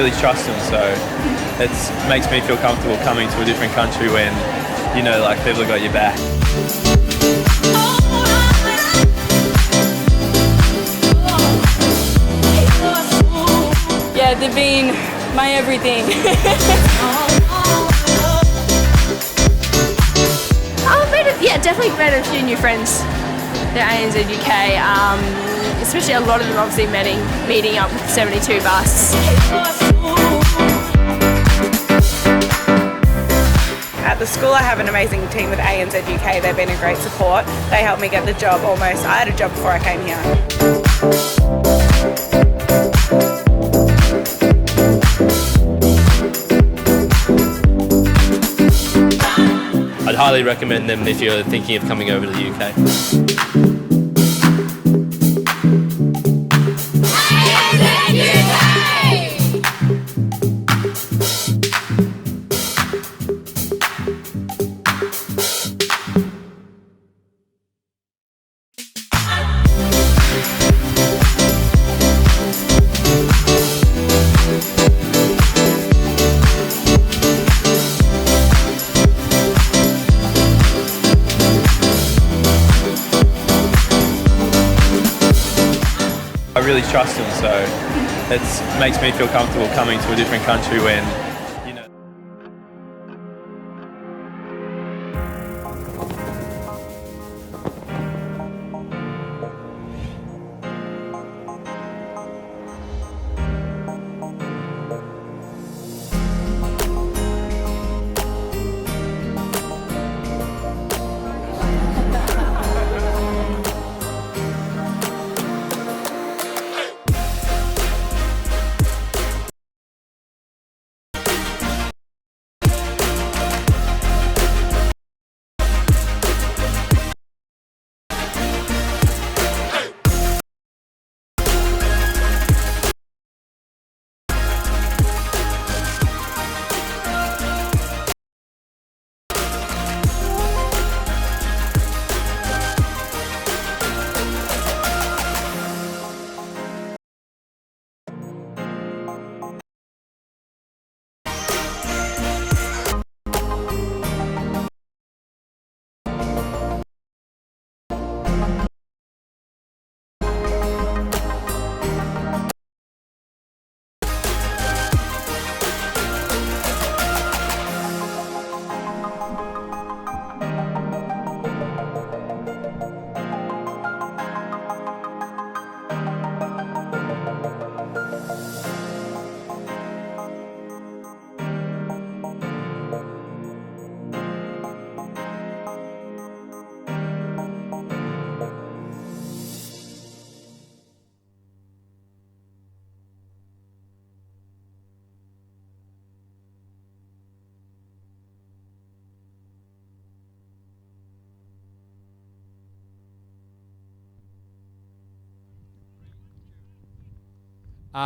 really trust them, so it makes me feel comfortable coming to a different country when, you know, like people have got your back. Yeah, they've been my everything. Yeah, definitely made a few new friends. The ANZ UK, especially a lot of them obviously meeting up with 72 bus. At the school I have an amazing team with ANZ UK. They've been a great support. They helped me get the job almost. I had a job before I came here. I'd highly recommend them if you're thinking of coming over to the UK. I really trust them, so it makes me feel comfortable coming to a different country when, you know.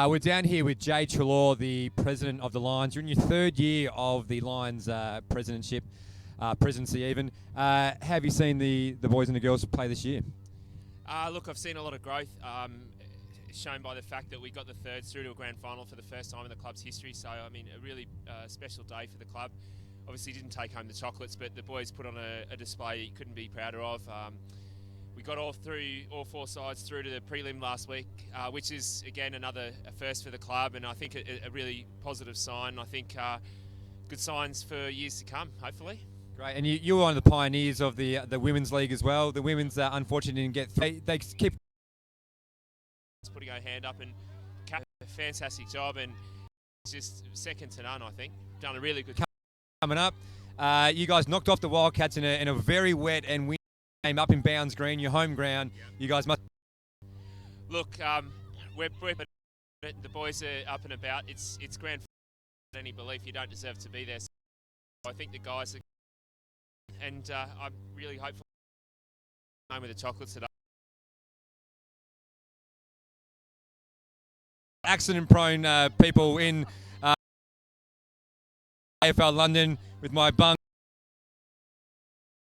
We're down here with Jay Trelaw, the president of the Lions. You're in your third year of the Lions presidency even. Have you seen the boys and the girls play this year? Look, I've seen a lot of growth shown by the fact that we got the thirds through to a grand final for the first time in the club's history. So, I mean, a really special day for the club. Obviously didn't take home the chocolates, but the boys put on a display you couldn't be prouder of. We got all four sides through to the prelim last week, which is, again, another first for the club, and I think a really positive sign. I think good signs for years to come, hopefully. Great, and you were one of the pioneers of the Women's League as well. The Women's, unfortunately, didn't get... They keep... Putting her hand up and a fantastic job, and it's just second to none, I think. Done a really good job. Coming up, you guys knocked off the Wildcats in a very wet and windy game up in Bounds Green, your home ground. Yep. You guys must... Look, the boys are up and about. It's grand final. Any belief you don't deserve to be there. So I think the guys are... And I'm really hopeful home with the chocolates today. Accident-prone people in AFL London with my bunk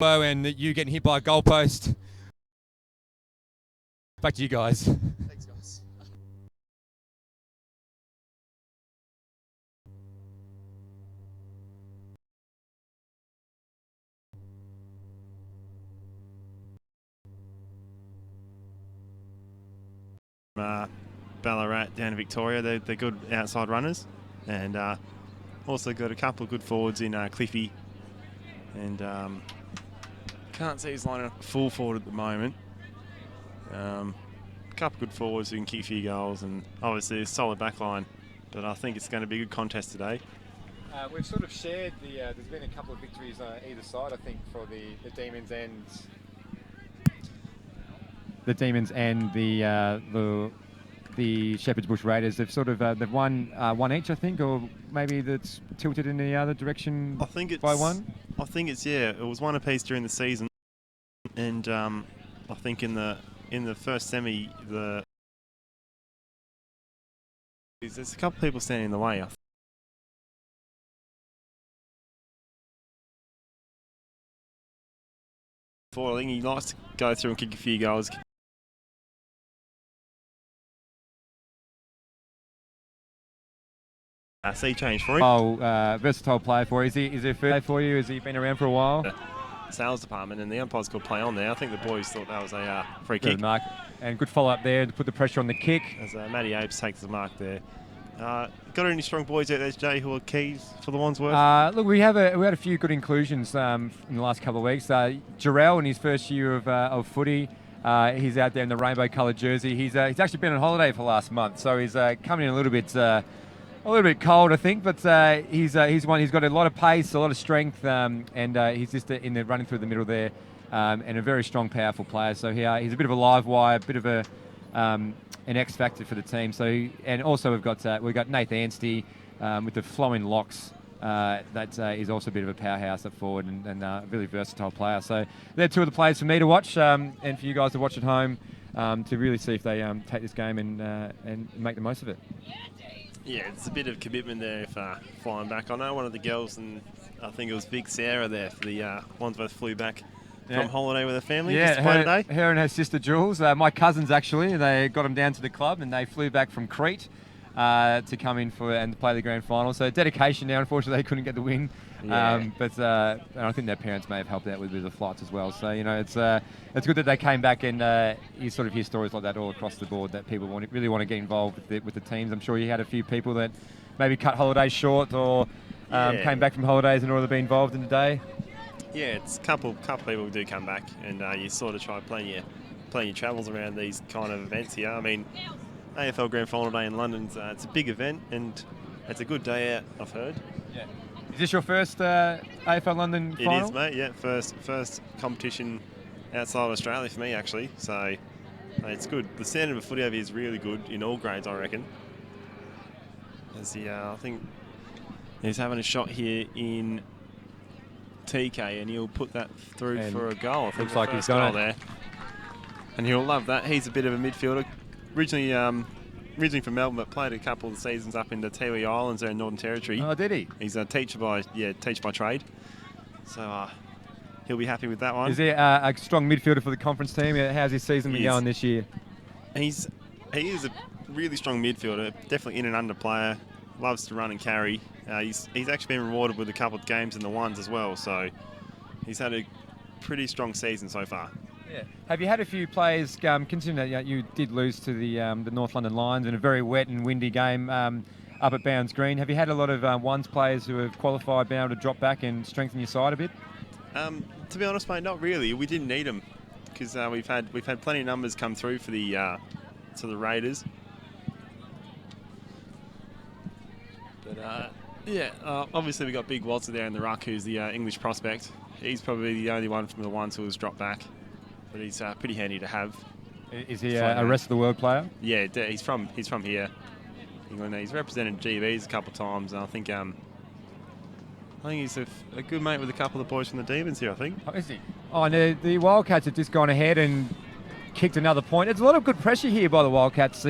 and you getting hit by a goalpost. Back to you guys. Ballarat down to Victoria. They're good outside runners, and also got a couple of good forwards in Cliffy, and can't see his line up full forward at the moment. A couple of good forwards who can kick a few goals, and obviously a solid back line, but I think it's going to be a good contest today. We've sort of shared there's been a couple of victories either side, I think, for the Demons and the Shepherd's Bush Raiders. They've sort of they've won one each, I think, or maybe that's tilted in the other direction. I think it's by one. I think it's it was one apiece during the season, and I think in the first semi there's a couple of people standing in the way. I think he likes to go through and kick a few goals. Sea change for him. Versatile player for you. Is he a first for you? Has he been around for a while? Sales department, and the umpires could play on there. I think the boys thought that was a free kick. Good mark. And good follow up there to put the pressure on the kick. As Matty Apes takes the mark there. Got any strong boys out there, Jay, who are keys for the Wandsworth? Look, we had a few good inclusions in the last couple of weeks. Jarrell, in his first year of footy, he's out there in the rainbow-coloured jersey. He's actually been on holiday for the last month, so he's coming in a little bit cold, I think. But he's one. He's got a lot of pace, a lot of strength, and he's just in the running through the middle there, and a very strong, powerful player. So he's a bit of a live wire, a bit of an X factor for the team. So, and also we've got Nathan Anstey with the flowing locks. That is also a bit of a powerhouse up forward and a really versatile player. So they're two of the players for me to watch and for you guys to watch at home to really see if they take this game and make the most of it. Yeah, it's a bit of commitment there if flying back. I know one of the girls, and I think it was Big Sarah there for the Wandsworth, flew back from holiday with her family just to play today. Her and her sister Jules, my cousins actually, they got them down to the club and they flew back from Crete to come in and play the grand final. So dedication now. Unfortunately, they couldn't get the win, but I think their parents may have helped out with the flights as well. So it's good that they came back, and you sort of hear stories like that all across the board that people really want to get involved with the teams. I'm sure you had a few people that maybe cut holidays short or came back from holidays in order to be involved in the day. Yeah, it's a couple people do come back, and you sort of try playing your travels around these kind of events here. I mean, AFL Grand Final Day in London, it's a big event, and it's a good day out, I've heard. Yeah. Is this your first AFL London final? It is, mate, yeah. First competition outside of Australia for me, actually. So it's good. The standard of footy over here is really good in all grades, I reckon. I think he's having a shot here in TK, and he'll put that through for a goal. I think looks like he's got it there. And he'll love that. He's a bit of a midfielder. Originally from Melbourne, but played a couple of seasons up in the Tiwi Islands there in Northern Territory. Oh, did he? He's a teacher by trade. So he'll be happy with that one. Is he a strong midfielder for the conference team? How's his season been going this year? He is a really strong midfielder, definitely in and under player, loves to run and carry. He's actually been rewarded with a couple of games in the ones as well, so he's had a pretty strong season so far. Yeah. Have you had a few players, considering that you did lose to the North London Lions in a very wet and windy game up at Bounds Green, have you had a lot of ones players who have qualified, been able to drop back and strengthen your side a bit? To be honest, mate, not really. We didn't need them because we've had plenty of numbers come through for the Raiders. But obviously we got Big Walter there in the ruck, who's the English prospect. He's probably the only one from the ones who has dropped back, but he's pretty handy to have. Is he a rest of the world player? Yeah, he's from here, England. He's represented GBs a couple of times, and I think he's a good mate with a couple of the boys from the Demons here, I think. Oh, is he? Oh, and the Wildcats have just gone ahead and kicked another point. There's a lot of good pressure here by the Wildcats.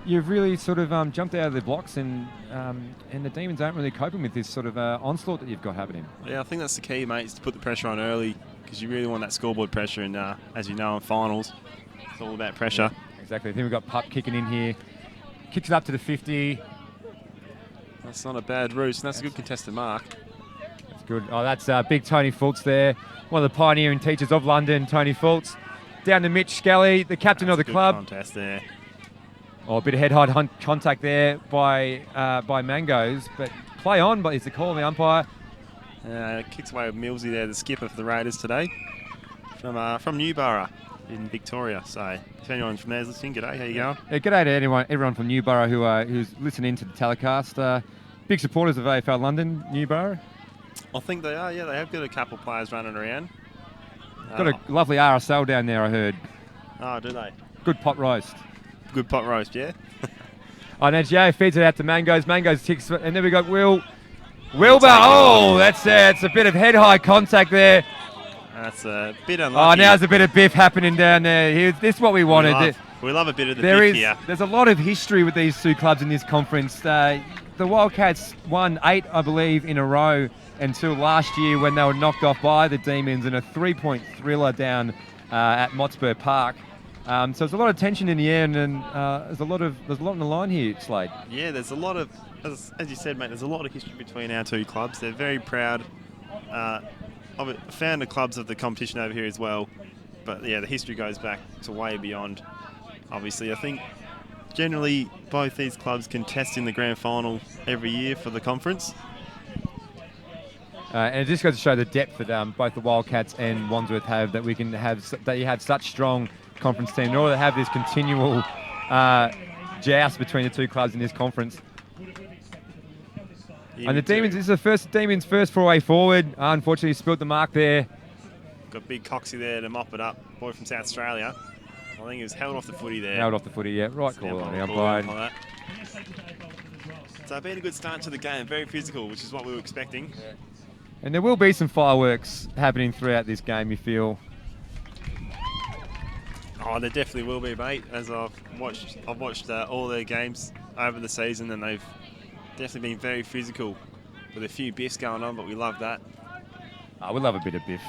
You've really sort of jumped out of the blocks, and the Demons aren't really coping with this sort of onslaught that you've got happening. Yeah, I think that's the key, mate, is to put the pressure on early, because you really want that scoreboard pressure, and as you know, in finals, it's all about pressure. Yeah, exactly. I think we've got Pup kicking in here. Kicks it up to the 50. That's not a bad roost, and that's a good contested mark. That's good. Oh, that's big Tony Fultz there. One of the pioneering teachers of London, Tony Fultz. Down to Mitch Skelly, the captain of the club. Contest there. Oh, a bit of head-high contact there by Mangoes, but play on, but it's the call of the umpire. Kicks away with Millsy there, the skipper for the Raiders today, from Newborough in Victoria. So if anyone from there's listening, g'day, how you going? Yeah, g'day to everyone from Newborough who's listening to the telecast. Big supporters of AFL London, Newborough. I think they are, yeah. They have got a couple of players running around. Got a lovely RSL down there, I heard. Oh, do they? Good pot roast. Good pot roast, yeah. Oh, now Joe feeds it out to Mangoes. Mangoes ticks, and then we got Wilbur. Oh, that's it's a bit of head-high contact there. That's a bit unlucky. Oh, now there's a bit of biff happening down there. This is what we wanted. We love a bit of the biff here. There's a lot of history with these two clubs in this conference. The Wildcats won 8, I believe, in a row until last year when they were knocked off by the Demons in a 3-point thriller down at Motspur Park. So there's a lot of tension in the air, and there's a lot on the line here, Slade. Yeah, there's a lot of, as you said, mate. There's a lot of history between our two clubs. They're very proud of it. Founder clubs of the competition over here as well. But yeah, the history goes back to way beyond. Obviously, I think generally both these clubs contest in the grand final every year for the conference. And it just goes to show the depth that both the Wildcats and Wandsworth have, that you have such strong conference team in order to have this continual joust between the two clubs in this conference. Yeah, and the Demons, this is the Demons' first foray forward. Unfortunately, spilled the mark there. Got big Coxie there to mop it up. Boy from South Australia. I think he was held off the footy there. Held off the footy, yeah. Right call on the umpire. So it's been a good start to the game. Very physical, which is what we were expecting. Yeah. And there will be some fireworks happening throughout this game, you feel? Oh, there definitely will be, mate. As I've watched all their games over the season, and they've definitely been very physical with a few biffs going on, but we love that. We love a bit of biff.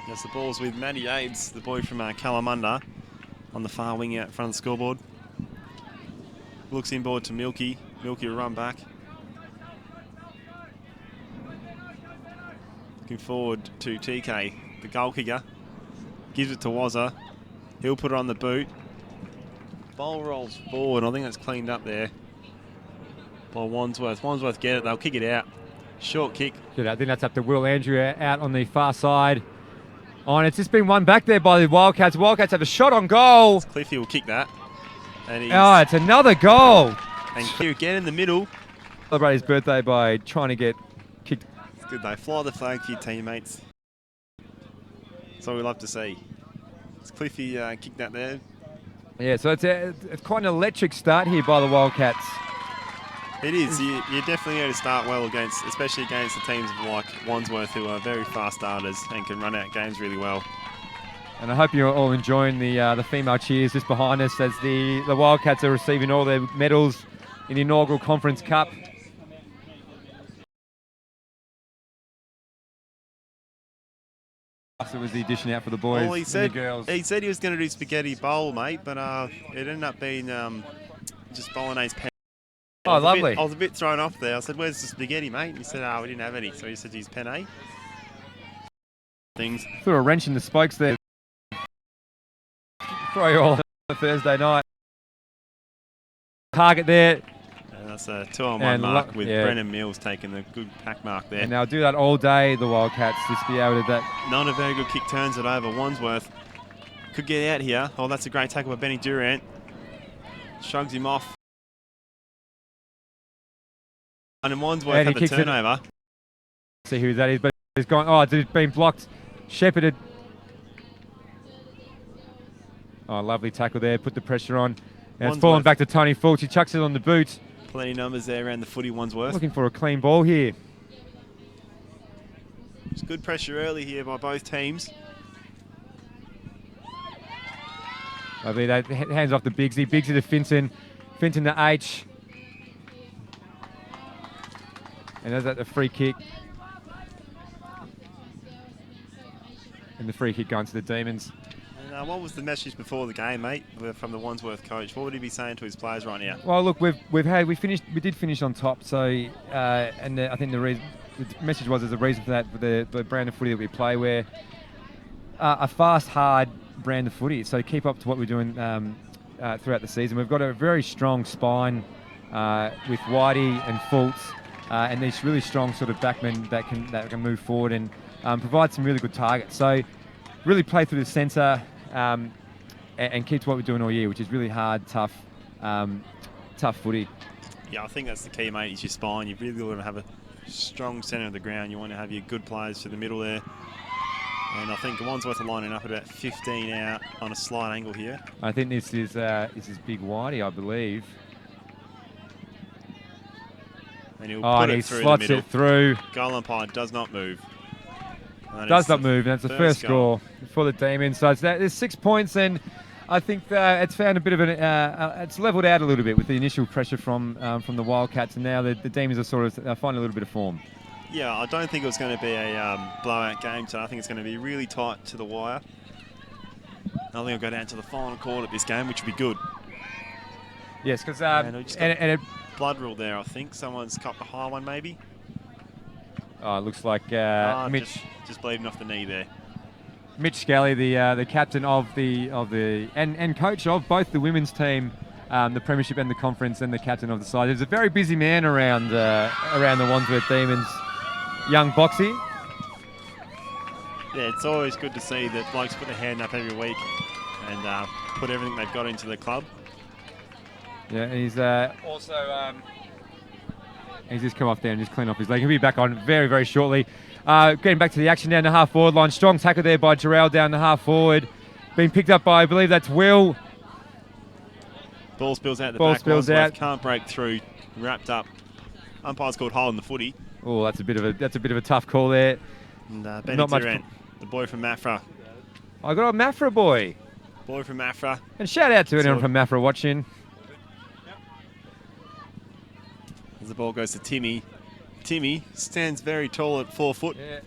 Yes, the ball's with Matty Aibes, the boy from Kalamunda, on the far wing out in front of the scoreboard. Looks inboard to Milky. Milky will run back. Looking forward to TK, the goal kicker. Gives it to Wazza. He'll put it on the boot. Ball rolls forward. I think that's cleaned up there by Wandsworth. Wandsworth get it. They'll kick it out. Short kick. Good. I think that's up to Will Andrew out on the far side. Oh, and it's just been won back there by the Wildcats. Wildcats have a shot on goal. Cliffy will kick that. And it's another goal. And Cliffy again in the middle. Celebrate his birthday by trying to get kicked. It's good though. Fly the flag for your teammates. That's what we love to see. It's Cliffy kicked that there. Yeah, so it's quite an electric start here by the Wildcats. It is. You're definitely going to start well especially against the teams like Wandsworth, who are very fast starters and can run out games really well. And I hope you're all enjoying the female cheers just behind us as the Wildcats are receiving all their medals in the inaugural Conference Cup. It was the addition out for the boys and the girls. He said he was going to do spaghetti bowl, mate, but it ended up being just bolognese pan. Oh, lovely. I was a bit thrown off there. I said, where's the spaghetti, mate? And he said, we didn't have any. So he said he's penne. Things. Threw a wrench in the spokes there. Throw you all on a Thursday night. Target there. And that's a 2-on-1 mark with Brennan Mills taking the good pack mark there. And they'll do that all day, the Wildcats, just be able to do that. Not a very good kick, turns it over. Wandsworth could get out here. Oh, that's a great tackle by Benny Durant. Shrugs him off. And then Wandsworth had the turnover. See who that is, but he's gone. Oh, it's been blocked. Shepherded. Oh, lovely tackle there. Put the pressure on. And it's fallen back to Tony Fultz. He chucks it on the boot. Plenty of numbers there around the footy, Wandsworth. Looking for a clean ball here. It's good pressure early here by both teams. I mean, that hands off to Biggsy. Biggsy to Finton. Finton to H. And there's that the free kick. And the free kick going to the Demons. And what was the message before the game, mate, from the Wandsworth coach? What would he be saying to his players right now? Well, look, we did finish on top. So, and I think the message was there's a reason for that, for the brand of footy that we play, where a fast, hard brand of footy. So keep up to what we're doing throughout the season. We've got a very strong spine with Whitey and Fultz, and these really strong sort of backmen that can move forward and provide some really good targets. So really play through the centre and keep to what we're doing all year, which is really hard, tough footy. Yeah, I think that's the key, mate, is your spine. You've really got to have a strong centre of the ground. You want to have your good players to the middle there. And I think Wandsworth are lining up at about 15 out on a slight angle here. I think this is big Whitey, I believe. And he'll put it through slots the middle. It through. Goal umpire does not move. Does not move, and that's the first score for the Demons. So there's 6 points, and I think it's found a bit of it's levelled out a little bit with the initial pressure from the Wildcats, and now the Demons are sort of finding a little bit of form. Yeah, I don't think it was going to be a blowout game, so I think it's going to be really tight to the wire. I think it'll go down to the final quarter of this game, which would be good. Yes, because blood rule there, I think. Someone's copped a high one, maybe. Oh, it looks like Mitch just bleeding off the knee there. Mitch Scully, the captain of the and coach of both the women's team, the Premiership and the Conference, and the captain of the side. There's a very busy man around the Wandsworth Demons. Young Boxy. Yeah, it's always good to see that blokes put their hand up every week and put everything they've got into the club. Yeah, he's also he's just come off there and just clean off his leg. He'll be back on very, very shortly. Getting back to the action down the half forward line. Strong tackle there by Jarrell down the half forward. Being picked up by, I believe that's Will. Ball spills out the Ball back. spills out. Can't break through. Wrapped up. Umpire's called hole in the footy. Oh, that's a bit of a tough call there. And Benny Durant, the boy from Mafra. I got a Mafra boy. Boy from Mafra. And shout out to anyone from Mafra watching. As the ball goes to Timmy. Timmy stands very tall at 4 foot. Yeah.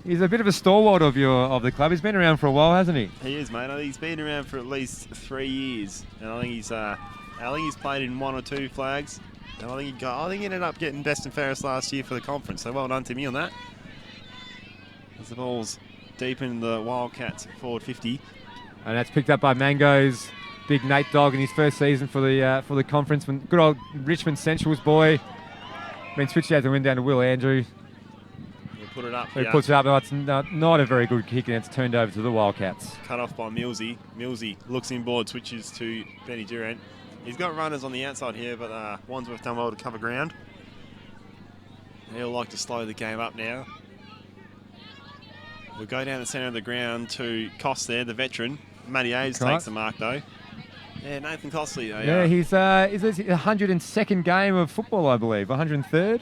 He's a bit of a stalwart of the club. He's been around for a while, hasn't he? He is, mate. I think he's been around for at least 3 years, and I think he's played in 1 or 2 flags. And I think he ended up getting best and fairest last year for the conference. So well done to me on that. As the ball's deep in the Wildcats forward 50, and that's picked up by Mango's big Nate Dog in his first season for the conference. Good old Richmond Central's boy. Been switched out the win down to Will Andrew. He'll put it up. He puts it up. No, it's not a very good kick, and it's turned over to the Wildcats. Cut off by Millsy. Millsy looks inboard, switches to Benny Durant. He's got runners on the outside here, but Wandsworth done well to cover ground. He'll like to slow the game up now. We'll go down the centre of the ground to Cost there, the veteran. Matty Aves takes the mark though. Yeah, Nathan Costley though. Yeah, he's his 102nd game of football, I believe. 103rd.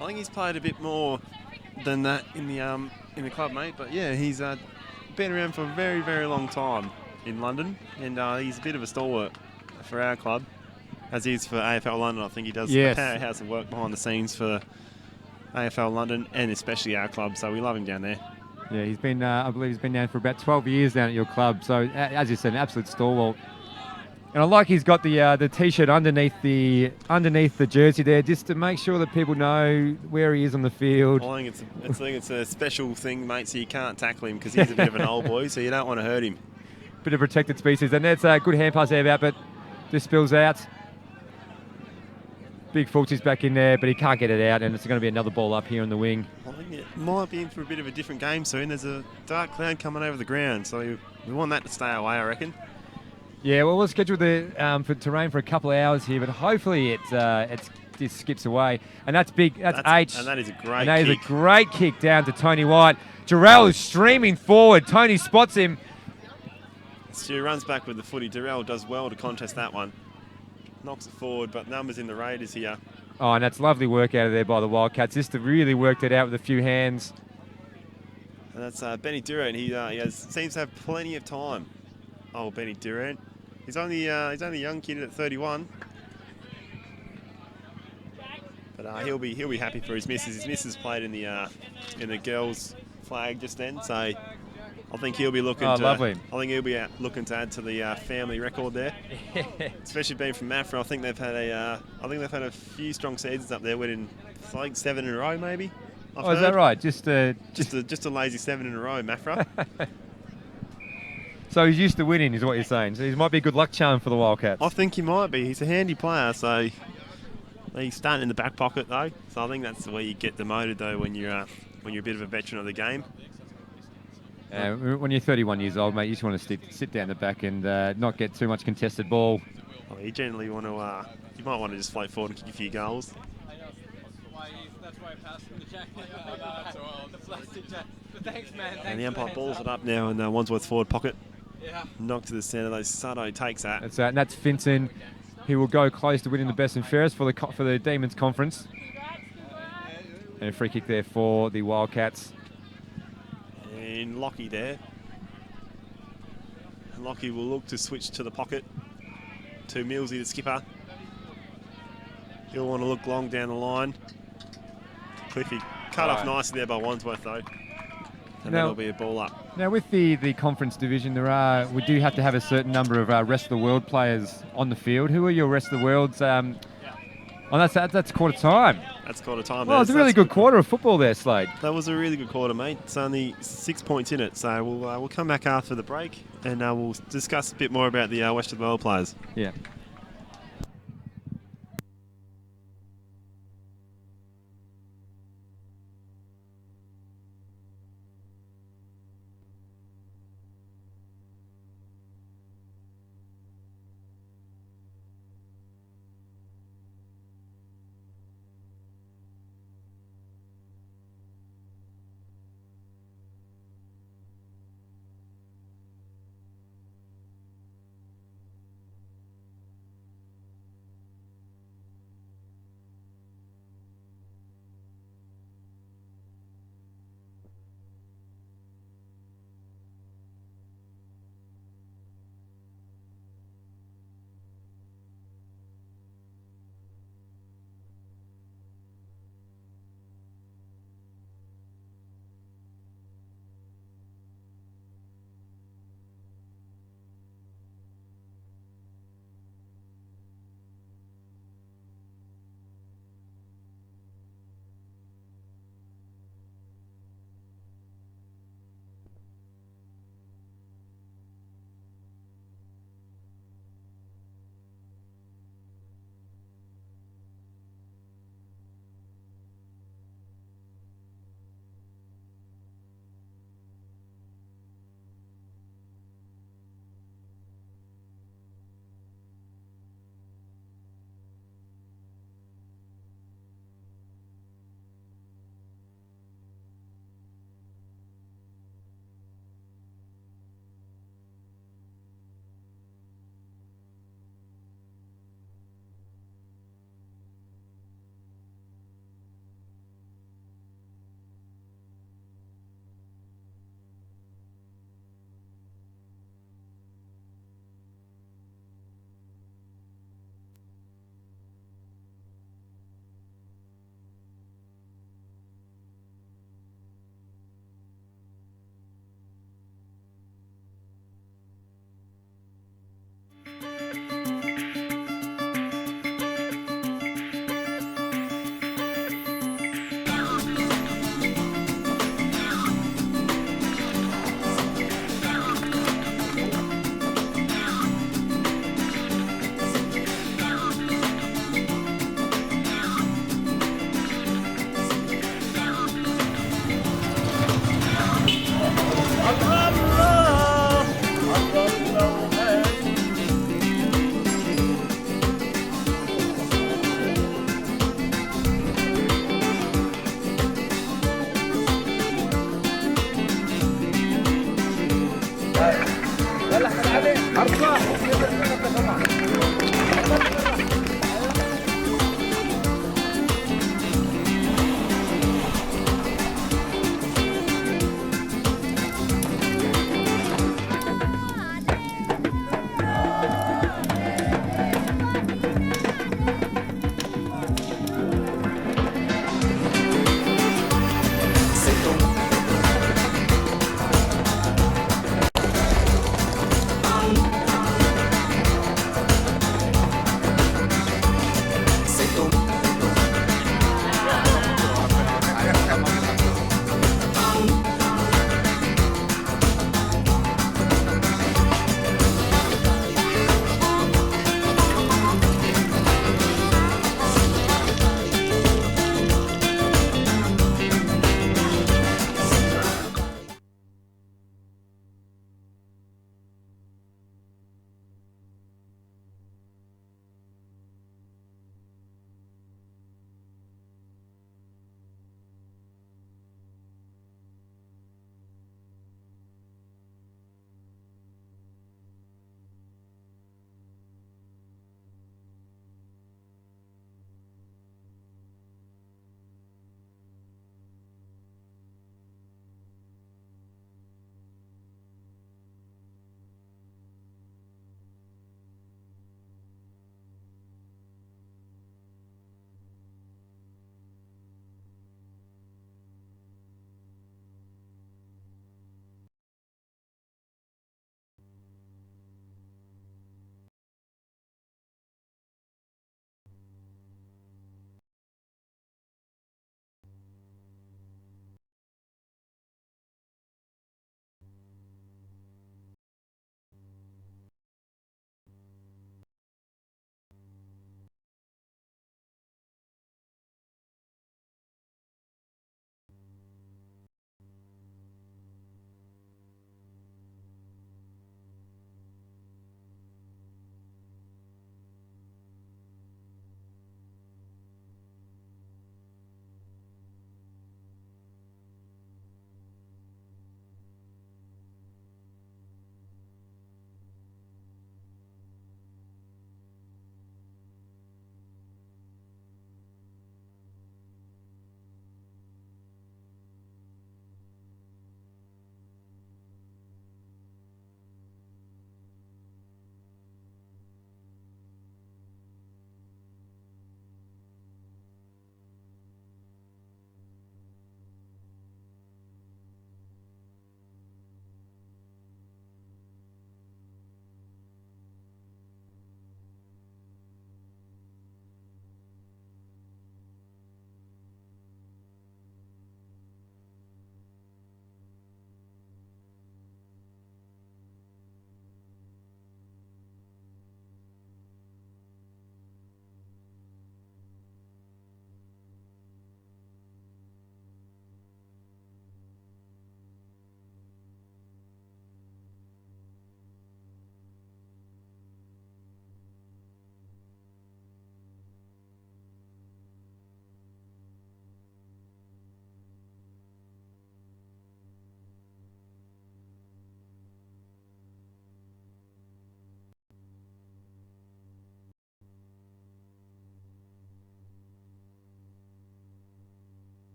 I think he's played a bit more than that in the club, mate. But yeah, he's been around for a very, very long time in London, and he's a bit of a stalwart for our club, as he is for AFL London. I think he does a powerhouse of work behind the scenes for AFL London and especially our club. So we love him down there. Yeah, he's been. I believe he's been down for about 12 years down at your club. So as you said, an absolute stalwart. And I like he's got the t-shirt underneath the jersey there, just to make sure that people know where he is on the field. I think it's a special thing, mate. So you can't tackle him because he's a bit of an old boy, so you don't want to hurt him. Bit of protected species, and that's a good hand pass there about, but this spills out. Big Fultz is back in there, but he can't get it out, and it's going to be another ball up here on the wing. I think it might be in for a bit of a different game soon. There's a dark cloud coming over the ground, so we want that to stay away, I reckon. Yeah, well, we'll schedule to rain for a couple of hours here, but hopefully it just skips away. And that's big. That's H. And that is a great kick. And that is a great kick down to Tony White. Jarrell is streaming forward. Tony spots him. Stu runs back with the footy. Jarrell does well to contest that one. Knocks it forward, but numbers in the Raiders here. Oh, and that's lovely work out of there by the Wildcats. Just to really worked it out with a few hands. And that's Benny Durant. He seems to have plenty of time. Oh, Benny Durant. He's only a young kid at 31. But he'll be happy for his missus. His missus played in the girls' flag just then, so I think he'll be looking. Oh, lovely. I think he'll be looking to add to the family record there. Especially being from Mafra, I think they've had a few strong seasons up there, winning I think 7 in a row maybe. I've heard. Is that right? Just a lazy 7 in a row, Mafra. So he's used to winning, is what you're saying. So he might be a good luck charm for the Wildcats. I think he might be. He's a handy player, so he's starting in the back pocket though. So I think that's where you get demoted though when you're a bit of a veteran of the game. When you're 31 years old, mate, you just want to sit down the back and not get too much contested ball. Well, you generally want to. You might want to just float forward and kick a few goals. That's why I passed from the jack. The plastic jack. But thanks, man. And the umpire balls it up now in the Wandsworth forward pocket. Yeah. Knocked to the centre. Sato takes that. And that's Finton. He will go close to winning the best and fairest for the Demons Conference. And a free kick there for the Wildcats. And Lockie there. And Lockie will look to switch to the pocket. To Millsy, the skipper. He'll want to look long down the line. Cliffy cut off nicely there by Wandsworth though. And that'll be a ball up. Now with the conference division, we do have to have a certain number of rest of the world players on the field. Who are your rest of the worlds? That's quarter time. That's quarter time. Well, it's a really good quarter of football there, Slade. That was a really good quarter, mate. It's only 6 points in it, so we'll come back after the break and we'll discuss a bit more about the West of the World players. Yeah.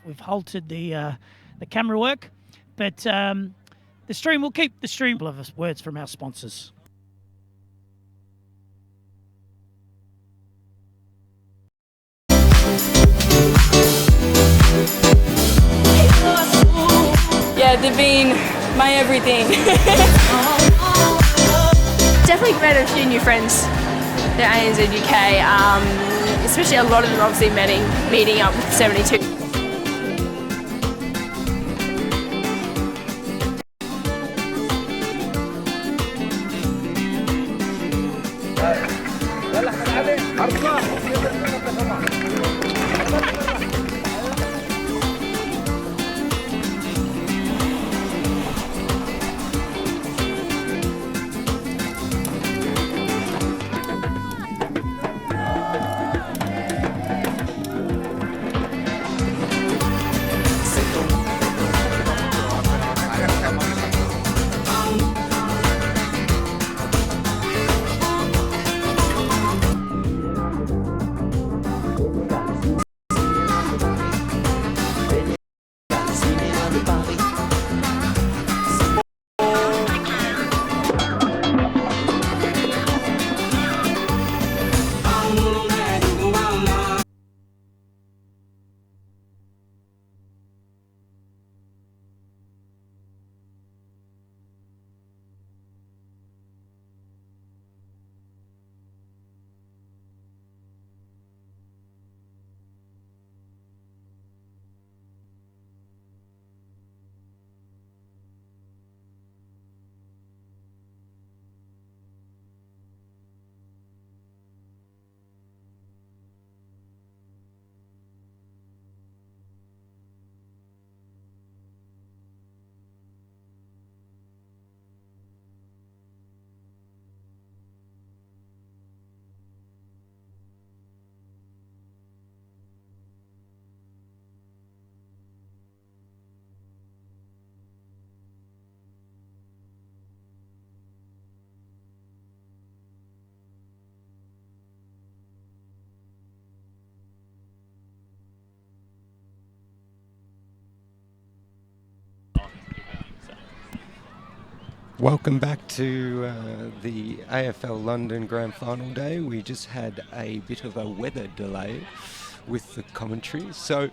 We've halted the camera work, but the stream will keep the stream of words from our sponsors. Yeah, they've been my everything. Definitely made a few new friends. They're ANZ UK, especially a lot of them obviously meeting up with 72. Welcome back to the AFL London Grand Final day. We just had a bit of a weather delay with the commentary, so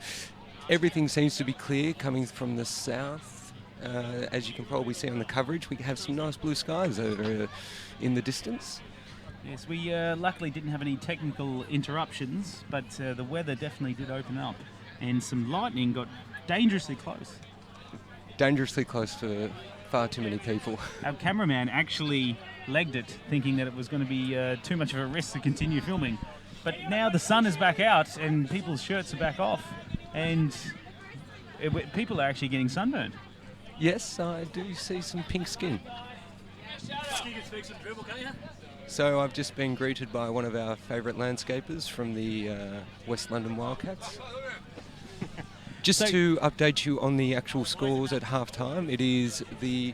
everything seems to be clear coming from the south. As you can probably see on the coverage, we have some nice blue skies over in the distance. Yes, we luckily didn't have any technical interruptions, but the weather definitely did open up, and some lightning got dangerously close. Dangerously close for far too many people. Our cameraman actually legged it, thinking that it was going to be too much of a risk to continue filming. But now the sun is back out and people's shirts are back off, and people are actually getting sunburned. Yes, I do see some pink skin. So I've just been greeted by one of our favourite landscapers from the West London Wildcats. Just to update you on the actual scores at half-time, it is the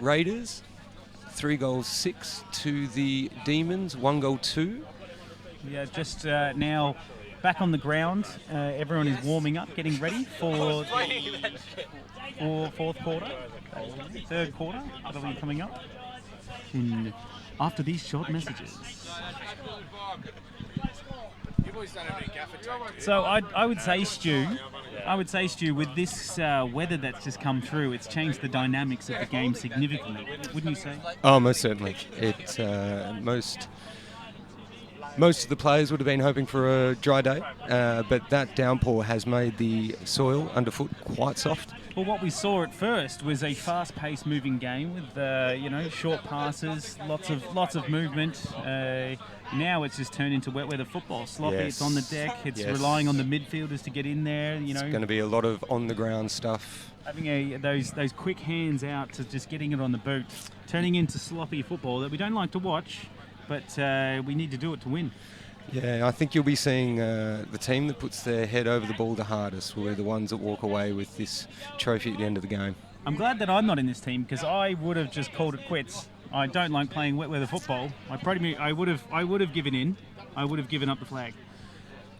Raiders, 3-6 to the Demons, 1-2. Yeah, just now back on the ground. Everyone is warming up, getting ready for fourth quarter, third quarter. That'll be coming up after these short messages. So I would say, Stu, with this weather that's just come through, it's changed the dynamics of the game significantly, wouldn't you say? Oh, most certainly. It most of the players would have been hoping for a dry day, but that downpour has made the soil underfoot quite soft. Well, what we saw at first was a fast-paced moving game with short passes, lots of movement. Now it's just turned into wet weather football. Sloppy, Yes. It's on the deck. It's Yes. relying on the midfielders to get in there. It's going to be a lot of on-the-ground stuff. Having those quick hands out to just getting it on the boot, turning into sloppy football that we don't like to watch, but we need to do it to win. Yeah, I think you'll be seeing the team that puts their head over the ball the hardest will be the ones that walk away with this trophy at the end of the game. I'm glad that I'm not in this team because I would have just called it quits. I don't like playing wet weather football. I would have given in. I would have given up the flag.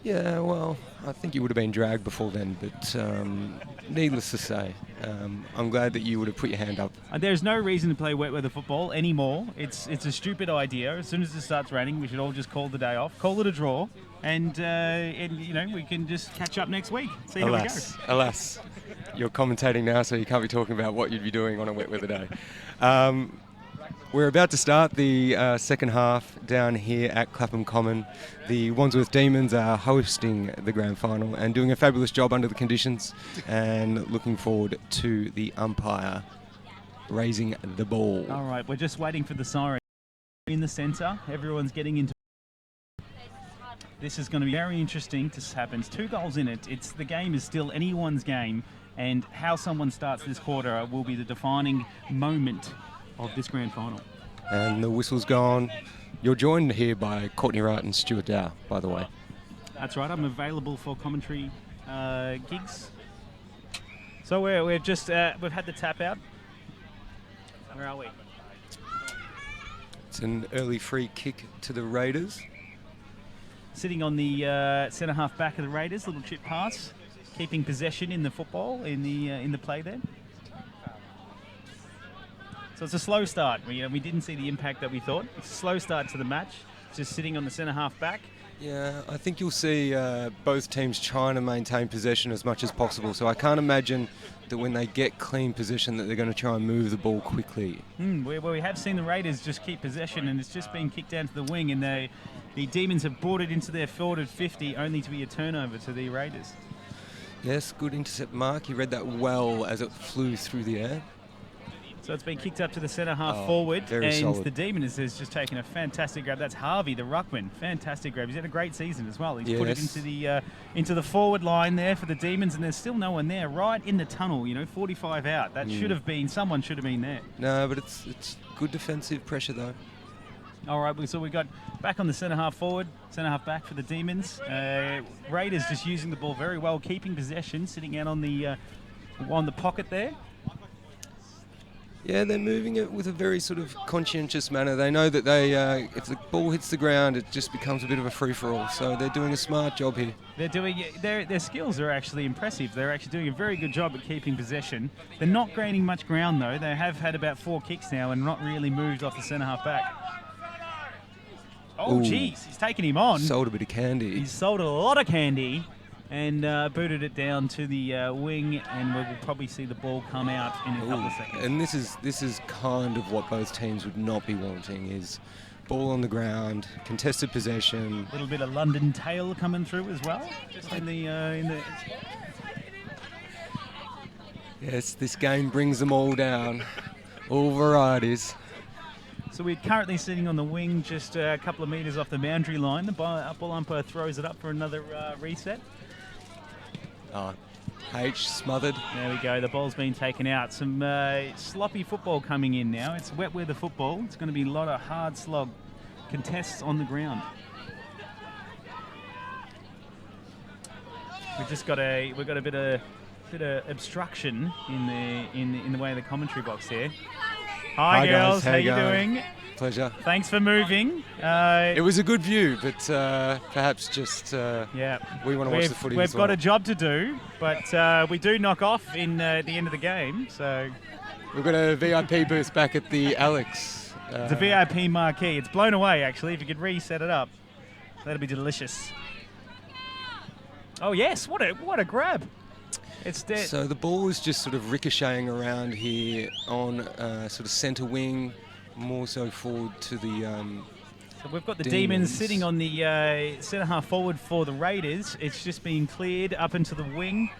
Yeah, well, I think you would have been dragged before then, but needless to say, I'm glad that you would have put your hand up. There's no reason to play wet weather football anymore. It's a stupid idea. As soon as it starts raining, we should all just call the day off, call it a draw, and we can just catch up next week. See how it goes. Alas, you're commentating now, so you can't be talking about what you'd be doing on a wet weather day. We're about to start the second half down here at Clapham Common. The Wandsworth Demons are hosting the grand final and doing a fabulous job under the conditions, and looking forward to the umpire raising the ball. All right, we're just waiting for the siren. In the centre, everyone's getting into. This is going to be very interesting to happen. It's 2 goals in it. The game is still anyone's game, and how someone starts this quarter will be the defining moment of this grand final. And the whistle's gone. You're joined here by Courtney Wright and Stuart Dow, by the way. That's right. I'm available for commentary gigs. So we've had the tap out. Where are we? It's an early free kick to the Raiders. Sitting on the centre half back of the Raiders, little chip pass, keeping possession in the football in the play there. So it's a slow start. We didn't see the impact that we thought. It's a slow start to the match. Just sitting on the centre half back. Yeah, I think you'll see both teams trying to maintain possession as much as possible. So I can't imagine that when they get clean possession that they're going to try and move the ball quickly. We have seen the Raiders just keep possession, and it's just been kicked down to the wing, and the Demons have brought it into their forward 50, only to be a turnover to the Raiders. Yes, good intercept mark. He read that well as it flew through the air. So it's been kicked up to the centre half forward, and solid. The Demons has just taken a fantastic grab. That's Harvey, the ruckman. Fantastic grab. He's had a great season as well. He's put it into the forward line there for the Demons, and there's still no one there. Right in the tunnel, 45 out. That should have been, someone should have been there. No, but it's good defensive pressure though. All right, so we got back on the centre half forward, centre half back for the Demons. Raiders just using the ball very well, keeping possession, sitting out on the pocket there. Yeah, they're moving it with a very sort of conscientious manner. They know that if the ball hits the ground, it just becomes a bit of a free-for-all. So they're doing a smart job here. Their skills are actually impressive. They're actually doing a very good job at keeping possession. They're not gaining much ground though. They have had about 4 kicks now and not really moved off the centre half back. Oh, jeez, he's taken him on. Sold a bit of candy. He's sold a lot of candy. And booted it down to the wing, and we'll probably see the ball come out in a couple of seconds. And this is kind of what both teams would not be wanting, is ball on the ground, contested possession. A little bit of London tail coming through as well. Just in the. Yes, this game brings them all down, all varieties. So we're currently sitting on the wing, just a couple of metres off the boundary line. The ball umpire throws it up for another reset. H smothered. There we go. The ball's been taken out. Some sloppy football coming in now. It's wet weather football. It's going to be a lot of hard slog contests on the ground. We've got a bit of obstruction in the way of the commentary box here. Hi girls, guys. how you doing? Pleasure. Thanks for moving. It was a good view, but perhaps just we want to watch the footy. We've got a job to do, but we do knock off in the end of the game. So we've got a VIP booth back at the Alex. It's a VIP marquee. It's blown away actually. If you could reset it up, that'd be delicious. Oh yes, what a grab! It's dead. So the ball is just sort of ricocheting around here on sort of centre wing. More so forward to the So we've got the Demons sitting on the centre half forward for the Raiders. It's just been cleared up into the wing.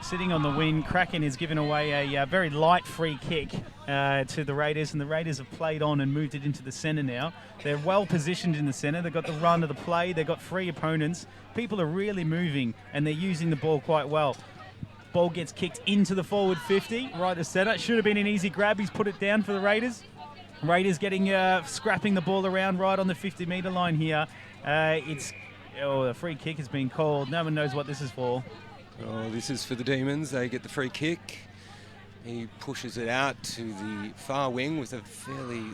Sitting on the wing, Kraken is giving away a very light free kick to the Raiders, and the Raiders have played on and moved it into the centre now. They're well positioned in the centre. They've got the run of the play. They've got 3 opponents. People are really moving, and they're using the ball quite well. Ball gets kicked into the forward 50, right to centre. Should have been an easy grab. He's put it down for the Raiders. Raiders getting scrapping the ball around right on the 50-metre line here. The free kick has been called. No one knows what this is for. Oh, this is for the Demons. They get the free kick. He pushes it out to the far wing with a fairly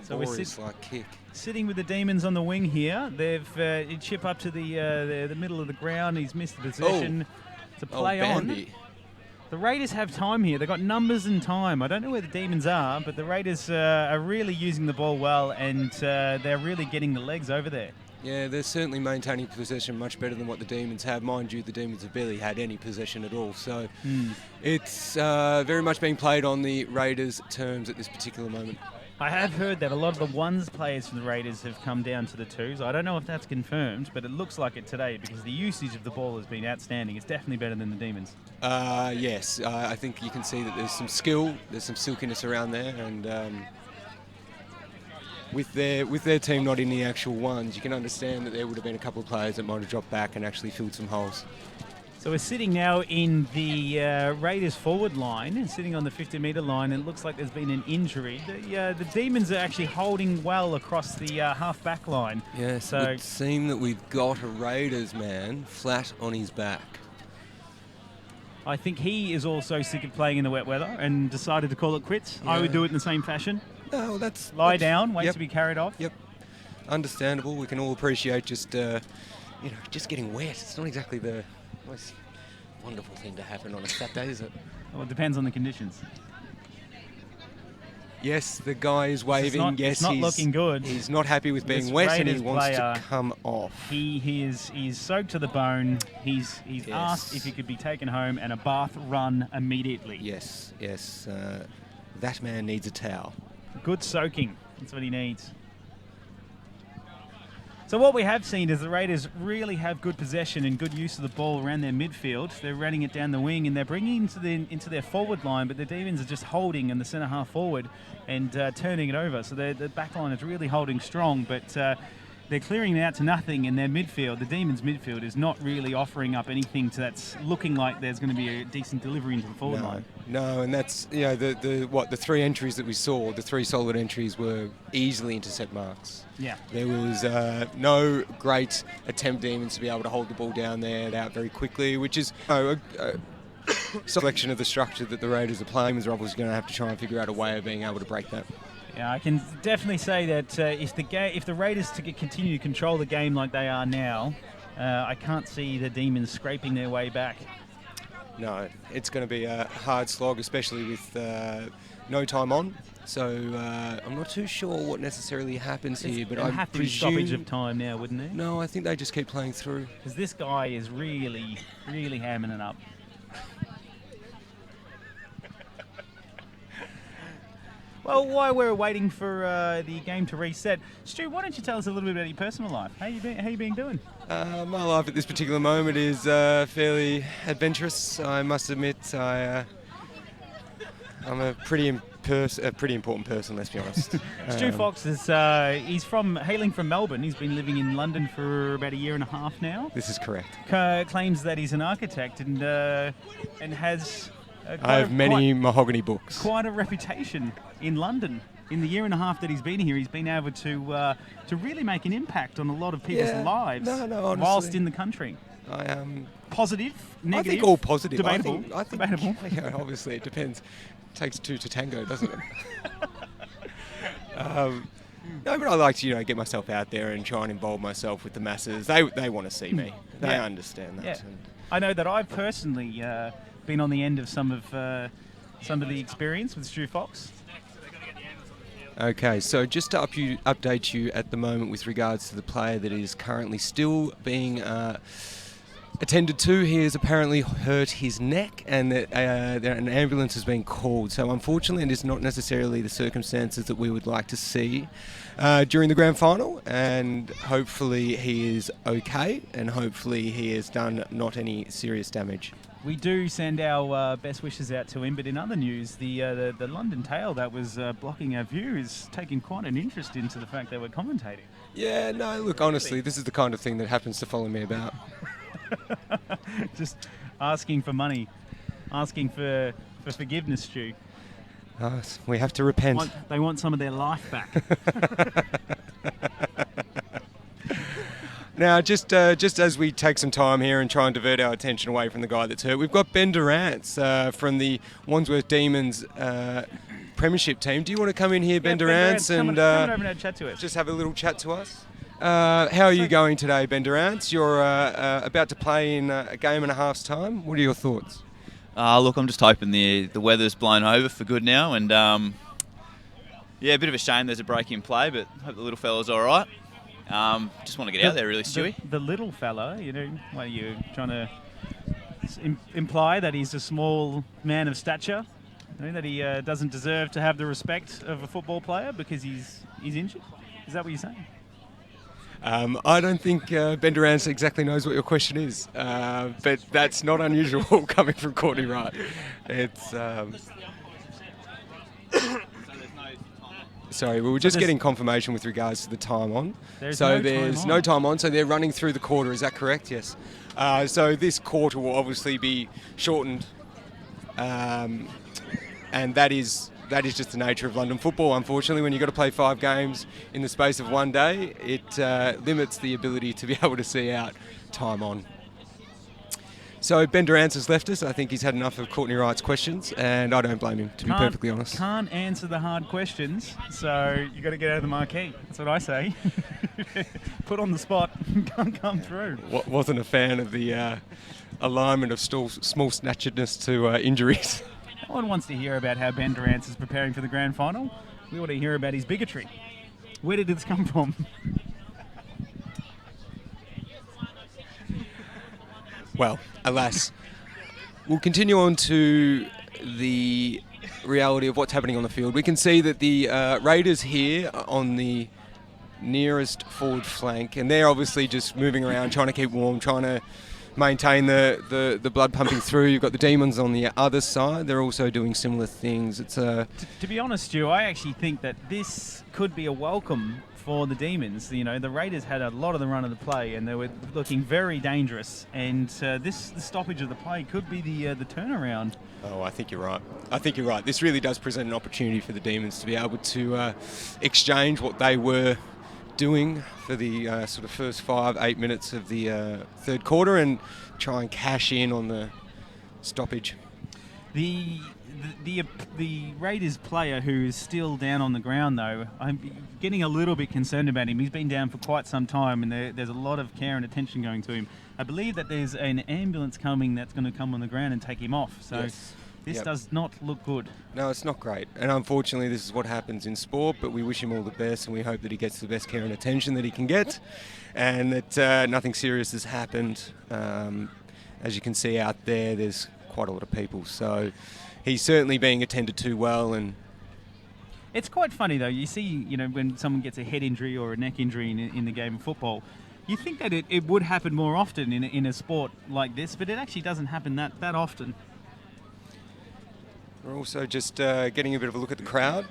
So we're like kick. Sitting with the Demons on the wing here. They've chip up to the middle of the ground. He's missed the possession to play on. The Raiders have time here. They've got numbers and time. I don't know where the Demons are, but the Raiders are really using the ball well, and they're really getting the legs over there. Yeah, they're certainly maintaining possession much better than what the Demons have. Mind you, the Demons have barely had any possession at all. So it's very much being played on the Raiders' terms at this particular moment. I have heard that a lot of the ones players from the Raiders have come down to the twos. I don't know if that's confirmed, but it looks like it today because the usage of the ball has been outstanding. It's definitely better than the Demons. Yes, I think you can see that there's some skill, there's some silkiness around there, and with their team not in the actual ones, you can understand that there would have been a couple of players that might have dropped back and actually filled some holes. So we're sitting now in the Raiders forward line, sitting on the 50-metre line, and it looks like there's been an injury. The Demons are actually holding well across the half-back line. Yes, so it would seem that we've got a Raiders man flat on his back. I think he is also sick of playing in the wet weather and decided to call it quits. Yeah. I would do it in the same fashion. No, Lie down, wait to be carried off. Yep, understandable. We can all appreciate just getting wet. It's not exactly the most wonderful thing to happen on a Saturday, is it? Well, it depends on the conditions. Yes, the guy is waving. It's not looking good. He's not happy with being wet, and he wants to come off. He's soaked to the bone. He's asked if he could be taken home and a bath run immediately. Yes. That man needs a towel. Good soaking. That's what he needs. So what we have seen is the Raiders really have good possession and good use of the ball around their midfield. They're running it down the wing and they're bringing it into their forward line, but the Demons are just holding in the centre half forward and turning it over. So the back line is really holding strong, but they're clearing it out to nothing in their midfield. The Demons' midfield is not really offering up anything that's looking like there's going to be a decent delivery into the forward line. No, and that's the three entries that we saw, the three solid entries were easily intercept marks. Yeah. There was no great attempt Demons to be able to hold the ball down there out very quickly, which is a selection of the structure that the Raiders are playing. They're obviously going to have to try and figure out a way of being able to break that. Yeah, I can definitely say that if the Raiders continue to control the game like they are now, I can't see the Demons scraping their way back. No, it's going to be a hard slog, especially with no time on. So I'm not too sure what necessarily happens here, but I have to be stoppage of time now, wouldn't there? No, I think they just keep playing through. Because this guy is really, really hamming it up. Well, while we're waiting for the game to reset, Stu, why don't you tell us a little bit about your personal life? How you been doing? My life at this particular moment is fairly adventurous. I must admit, I'm a pretty important person. Let's be honest. Stu Fox is hailing from Melbourne. He's been living in London for about a year and a half now. This is correct. Claims that he's an architect and has. I have many mahogany books. Quite a reputation in London. In the year and a half that he's been here, he's been able to really make an impact on a lot of people's lives honestly, whilst in the country. Positive, negative, I think all positive. Debatable. I think debatable. Yeah, obviously, it depends. It takes two to tango, doesn't it? No, but I like to get myself out there and try and involve myself with the masses. They want to see me. They understand that. Yeah. I know that I've personally been on the end of some of the experience with Stu Fox. Okay, so just to update you at the moment with regards to the player that is currently still being attended to, he has apparently hurt his neck and that an ambulance has been called. So unfortunately, it is not necessarily the circumstances that we would like to see during the grand final, and hopefully he is okay and hopefully he has done not any serious damage. We do send our best wishes out to him, but in other news, the London Tale that was blocking our view is taking quite an interest into the fact that we're commentating. Yeah, no, look, honestly, this is the kind of thing that happens to follow me about. Just asking for money, asking for forgiveness, Stu. We have to repent. They want some of their life back. Now, just as we take some time here and try and divert our attention away from the guy that's hurt, we've got Ben Durrance from the Wandsworth Demons premiership team. Do you want to come in here, Ben Durrance, Come and over and have a chat to us. just have a little chat to us? How are you going today, Ben Durrance? You're about to play in a game and a half's time. What are your thoughts? Look, I'm just hoping the weather's blown over for good now, and yeah, a bit of a shame there's a break in play, but hope the little fella's all right. Just want to get out there, really, Stewie. The little fella, what are you trying to imply that he's a small man of stature? That he doesn't deserve to have the respect of a football player because he's injured? Is that what you're saying? I don't think Ben Durrance exactly knows what your question is, but that's not unusual coming from Courtney Wright. It's sorry, we were just getting confirmation with regards to the time on. There's no time on, so they're running through the quarter. Is that correct? Yes. So this quarter will obviously be shortened, and that is just the nature of London football. Unfortunately, when you've got to play 5 games in the space of one day, it limits the ability to be able to see out time on. So Ben Durrance has left us. I think he's had enough of Courtney Wright's questions, and I don't blame him, to be perfectly honest. Can't answer the hard questions, so you got to get out of the marquee. That's what I say. Put on the spot, can't come through. Wasn't a fan of the alignment of small snatchedness to injuries. No one wants to hear about how Ben Durrance is preparing for the grand final. We want to hear about his bigotry. Where did this come from? Well, alas. We'll continue on to the reality of what's happening on the field. We can see that the Raiders here are on the nearest forward flank, and they're obviously just moving around, trying to keep warm, trying to maintain the blood pumping through. You've got the Demons on the other side. They're also doing similar things. It's to be honest, Stu, I actually think that this could be a welcome for the Demons. The Raiders had a lot of the run of the play, and they were looking very dangerous. And the stoppage of the play could be the turnaround. Oh, I think you're right. This really does present an opportunity for the Demons to be able to exchange what they were doing for the sort of first 5-8 minutes of the third quarter and try and cash in on the stoppage. The Raiders player who is still down on the ground, though, I'm getting a little bit concerned about him. He's been down for quite some time, and there's a lot of care and attention going to him. I believe that there's an ambulance coming that's going to come on the ground and take him off. So yes. This does not look good. No, it's not great. And unfortunately, this is what happens in sport, but we wish him all the best, and we hope that he gets the best care and attention that he can get, and that nothing serious has happened. As you can see out there, there's quite a lot of people. So he's certainly being attended to well. And it's quite funny, though. You see, when someone gets a head injury or a neck injury in the game of football, you think that it would happen more often in a sport like this, but it actually doesn't happen that often. We're also just getting a bit of a look at the crowd.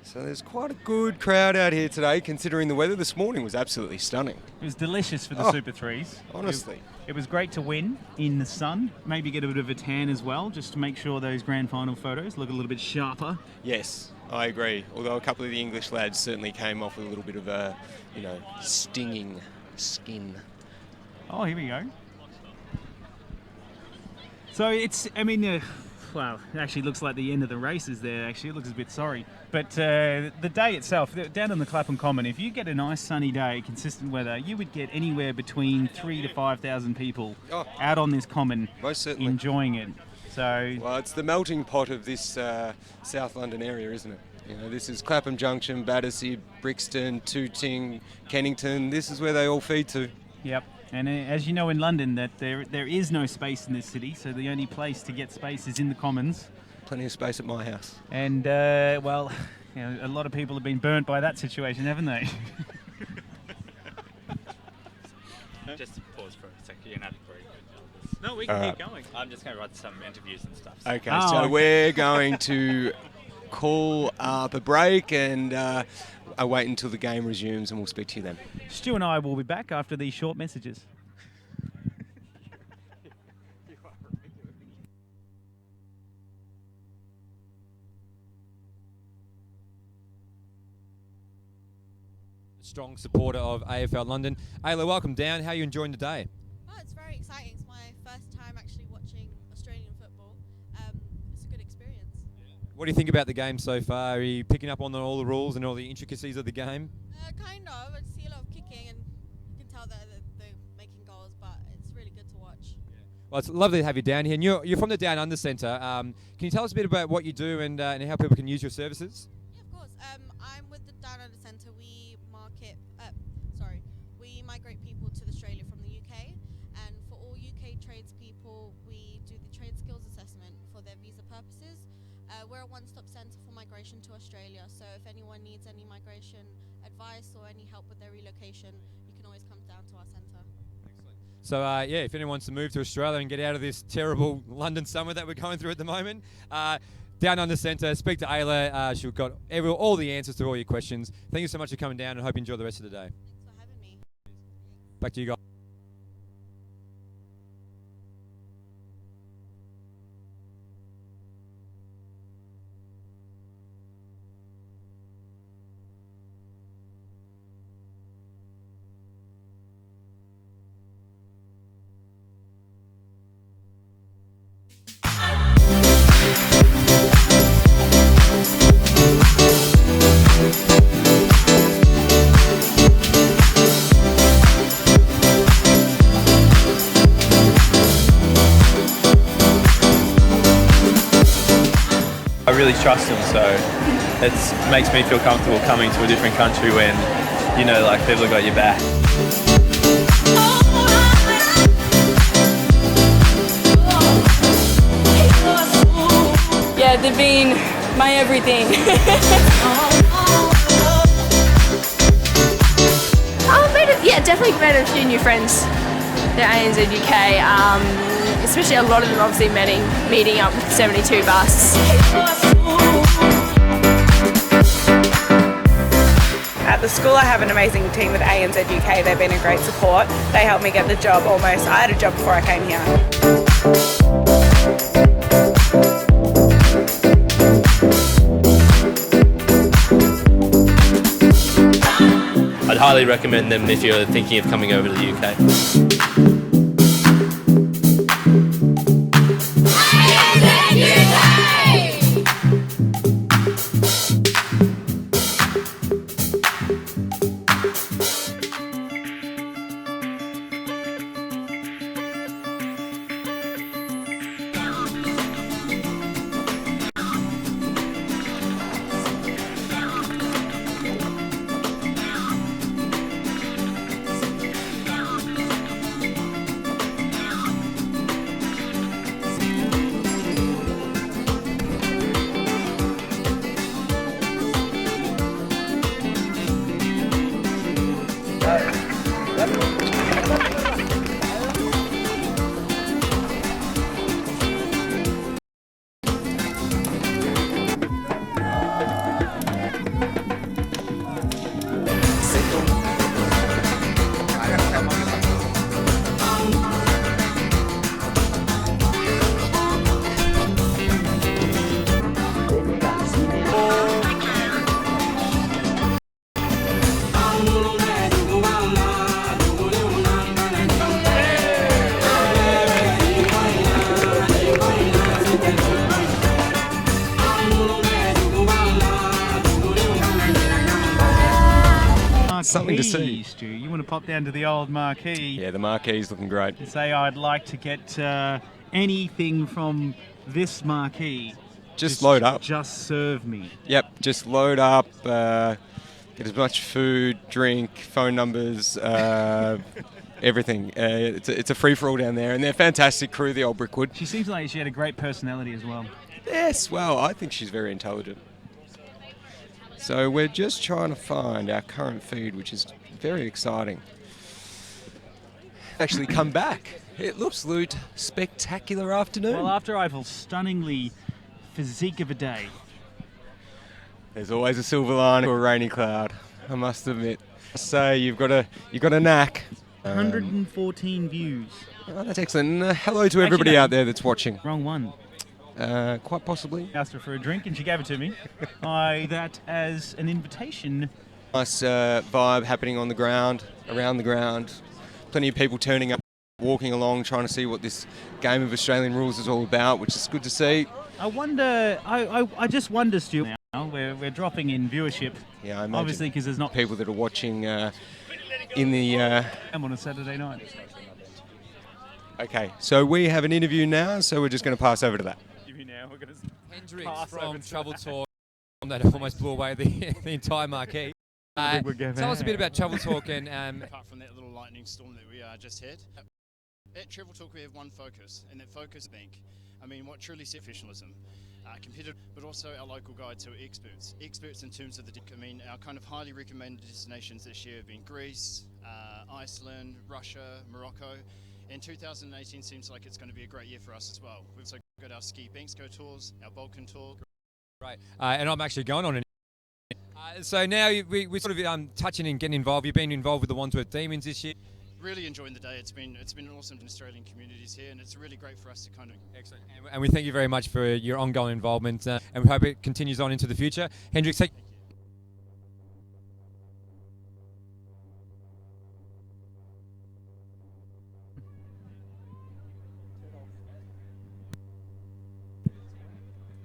So there's quite a good crowd out here today, considering the weather. This morning was absolutely stunning. It was delicious for the Super Threes. Honestly. It was great to win in the sun. Maybe get a bit of a tan as well, just to make sure those grand final photos look a little bit sharper. Yes, I agree. Although a couple of the English lads certainly came off with a little bit of a, stinging skin. Oh, here we go. So well, it actually looks like the end of the races there. Actually, it looks a bit sorry. But the day itself, down on the Clapham Common, if you get a nice sunny day, consistent weather, you would get anywhere between 3,000 to 5,000 people out on this common, most certainly enjoying it. So, well, it's the melting pot of this South London area, isn't it? This is Clapham Junction, Battersea, Brixton, Tooting, Kennington. This is where they all feed to. Yep. And as you know in London, that there is no space in this city, so the only place to get space is in the Commons. Plenty of space at my house. And, a lot of people have been burnt by that situation, haven't they? Just pause for a second. You're not agree. No, we can keep going. I'm just going to write some interviews and stuff. Okay, so we're going to call up a break and I'll wait until the game resumes and we'll speak to you then. Stu and I will be back after these short messages. Strong supporter of AFL London. Ayla, welcome down. How are you enjoying the day? Oh, it's very exciting. It's my first time actually watching Australian football. It's a good experience. What do you think about the game so far? Are you picking up on all the rules and all the intricacies of the game? Kind of. I see a lot of kicking, and you can tell that they're making goals, but it's really good to watch. Well, it's lovely to have you down here. And you're from the Down Under Centre. Can you tell us a bit about what you do and how people can use your services? Yeah, of course. I'm with the Down Under Centre. We migrate people to Australia from the UK, and for all UK tradespeople, we do the trade skills assessment for their visa purposes. We're a one-stop centre for migration to Australia, so if anyone needs any migration advice or any help with their relocation, you can always come down to our centre. So yeah, if anyone wants to move to Australia and get out of this terrible London summer that we're going through at the moment, Down Under Centre, speak to Ayla. She's got all the answers to all your questions. Thank you so much for coming down, and hope you enjoy the rest of the day. Thanks for having me. Back to you guys. I really trust them, so it makes me feel comfortable coming to a different country when, you know, like people have got your back. Yeah, they've been my everything. Yeah, definitely made a few new friends. The ANZ UK, especially a lot of them obviously meeting up with 72 bus. At the school I have an amazing team with ANZ UK. They've been a great support. They helped me get the job almost. I had a job before I came here. I'd highly recommend them if you're thinking of coming over to the UK. Something to see. Stu, you want to pop down to the old marquee? Yeah, the marquee's looking great. And say I'd like to get anything from this marquee. Just load up. Just serve me. Yep, just load up. Get as much food, drink, phone numbers, everything. It's a free-for-all down there, and they're a fantastic crew, the old Brickwood. She seems like she had a great personality as well. Yes, well, I think she's very intelligent. So we're just trying to find our current feed, which is very exciting. Actually come back. It looks Loot spectacular afternoon. Well, after Eiffel's stunningly physique of a day. There's always a silver lining to a rainy cloud, I must admit. So you've got a knack. 114 views. Oh, that's excellent. Hello to everybody out there that's watching. Wrong one. Quite possibly. Asked her for a drink and she gave it to me. I that as an invitation. Nice vibe happening on the ground, around the ground. Plenty of people turning up. walking along, trying to see what this game of Australian rules is all about, which is good to see. I wonder. I just wonder, Stu. Now we're dropping in viewership. Yeah, I imagine obviously because there's not people that are watching in the. on a Saturday night. Okay, so we have an interview now, so we're just going to pass over to that. Hendrix from Travel Talk that almost blew away the entire marquee. Tell us a bit about Travel Talk and apart from that little lightning storm that we just had. At Travel Talk we have one focus, and that focus is bank. I mean, what truly is professionalism, competitive, but also our local guide to experts. Experts in terms of our kind of highly recommended destinations this year have been Greece, Iceland, Russia, Morocco. And 2018 seems like it's going to be a great year for us as well. We've also got our ski Banksco tours, our Balkan tour. Right, and I'm actually going on an. So now we're sort of touching and getting involved. You've been involved with the Wandsworth Demons this year. Really enjoying the day. It's been awesome Australian communities here, and it's really great for us to kind of. Excellent. And we thank you very much for your ongoing involvement, and we hope it continues on into the future. Hendrix, take.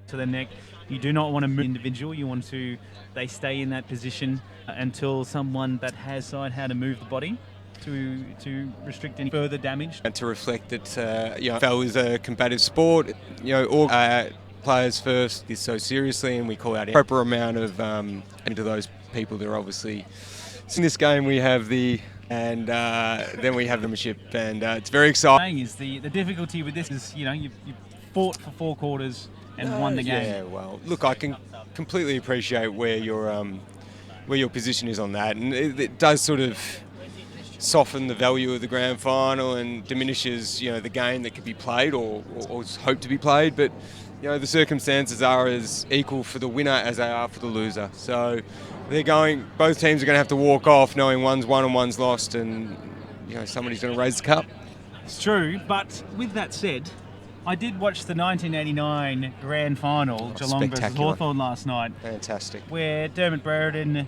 To the neck. You do not want to move individual. You want to, they stay in that position until someone that has side how to move the body to restrict any further damage. And to reflect that AFL is a combative sport. All players first is so seriously, and we call out a proper amount of into those people that are obviously in this game. We have then we have the membership, and it's very exciting. Is the difficulty with this is you've fought for 4 quarters and won the game. Yeah, well, look, I can completely appreciate where your position is on that, and it does sort of soften the value of the grand final and diminishes the game that could be played or is hoped to be played. But the circumstances are as equal for the winner as they are for the loser. So both teams are going to have to walk off knowing one's won and one's lost, and somebody's going to raise the cup. It's true, but with that said, I did watch the 1989 grand final, Geelong versus Hawthorn last night. Fantastic. Where Dermot Brereton,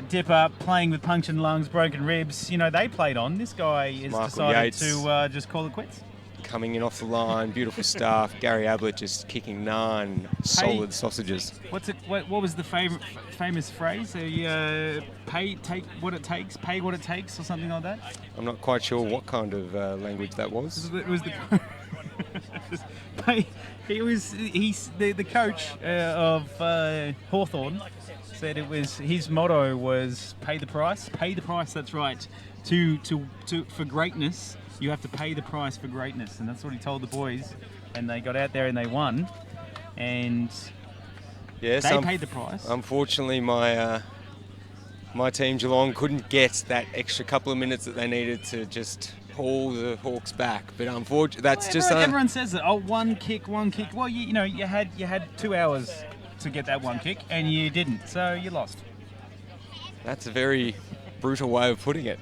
Dipper, playing with punctured lungs, broken ribs, they played on. This guy has decided to just call it quits. Coming in off the line, beautiful stuff. Gary Ablett just kicking 9 solid sausages. What was the famous phrase? Take what it takes, pay what it takes, or something like that? I'm not quite sure what kind of language that was. It was the he's the coach of Hawthorn said his motto was pay the price. Pay the price. That's right. For greatness, you have to pay the price for greatness, and that's what he told the boys. And they got out there and they won, and they paid the price. Unfortunately, my team Geelong couldn't get that extra couple of minutes that they needed to just pull the Hawks back, but unfortunately, everyone says that. Oh, one kick. Well, you had 2 hours to get that one kick, and you didn't, so you lost. That's a very brutal way of putting it.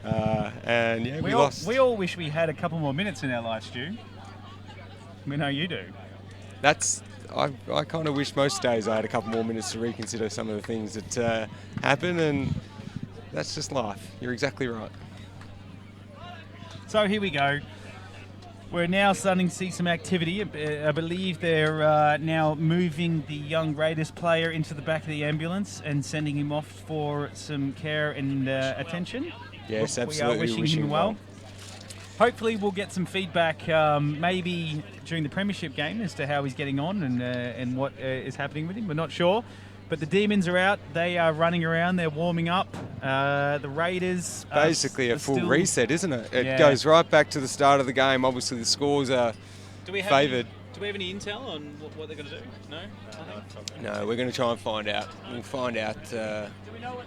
And we lost. We all wish we had a couple more minutes in our life, Stu. We know you do. I kind of wish most days I had a couple more minutes to reconsider some of the things that happen, and that's just life. You're exactly right. So here we go. We're now starting to see some activity. I believe they're now moving the young Raiders player into the back of the ambulance and sending him off for some care and attention. Yes, We absolutely. are wishing him well. Hopefully we'll get some feedback maybe during the premiership game as to how he's getting on and what is happening with him. We're not sure. But the Demons are out. They are running around. They're warming up. The Raiders... Basically a full reset, isn't it? It goes right back to the start of the game. Obviously, the scores are favoured. Do we have any intel on what they're going to do? No? No, we're going to try and find out. We'll find out... Do we know what...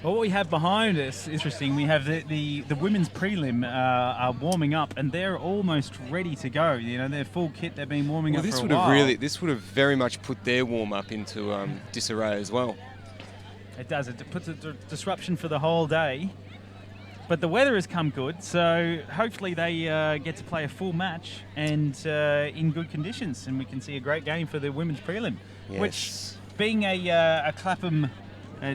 Well, what we have behind us is interesting. We have the women's prelim are warming up, and they're almost ready to go. They're full kit. They've been warming up for a while. This would have very much put their warm up into disarray as well. It does. It puts a disruption for the whole day. But the weather has come good, so hopefully they get to play a full match and in good conditions, and we can see a great game for the women's prelim. Yes. Which, being a Clapham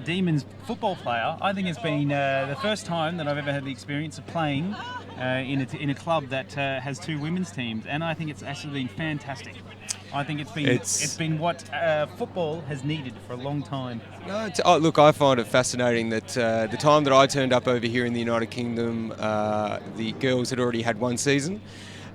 Demons football player, I think it's been the first time that I've ever had the experience of playing in a club that has 2 women's teams, and I think it's actually been fantastic. I think it's been what football has needed for a long time. No, look, I find it fascinating that the time that I turned up over here in the United Kingdom, the girls had already had 1 season,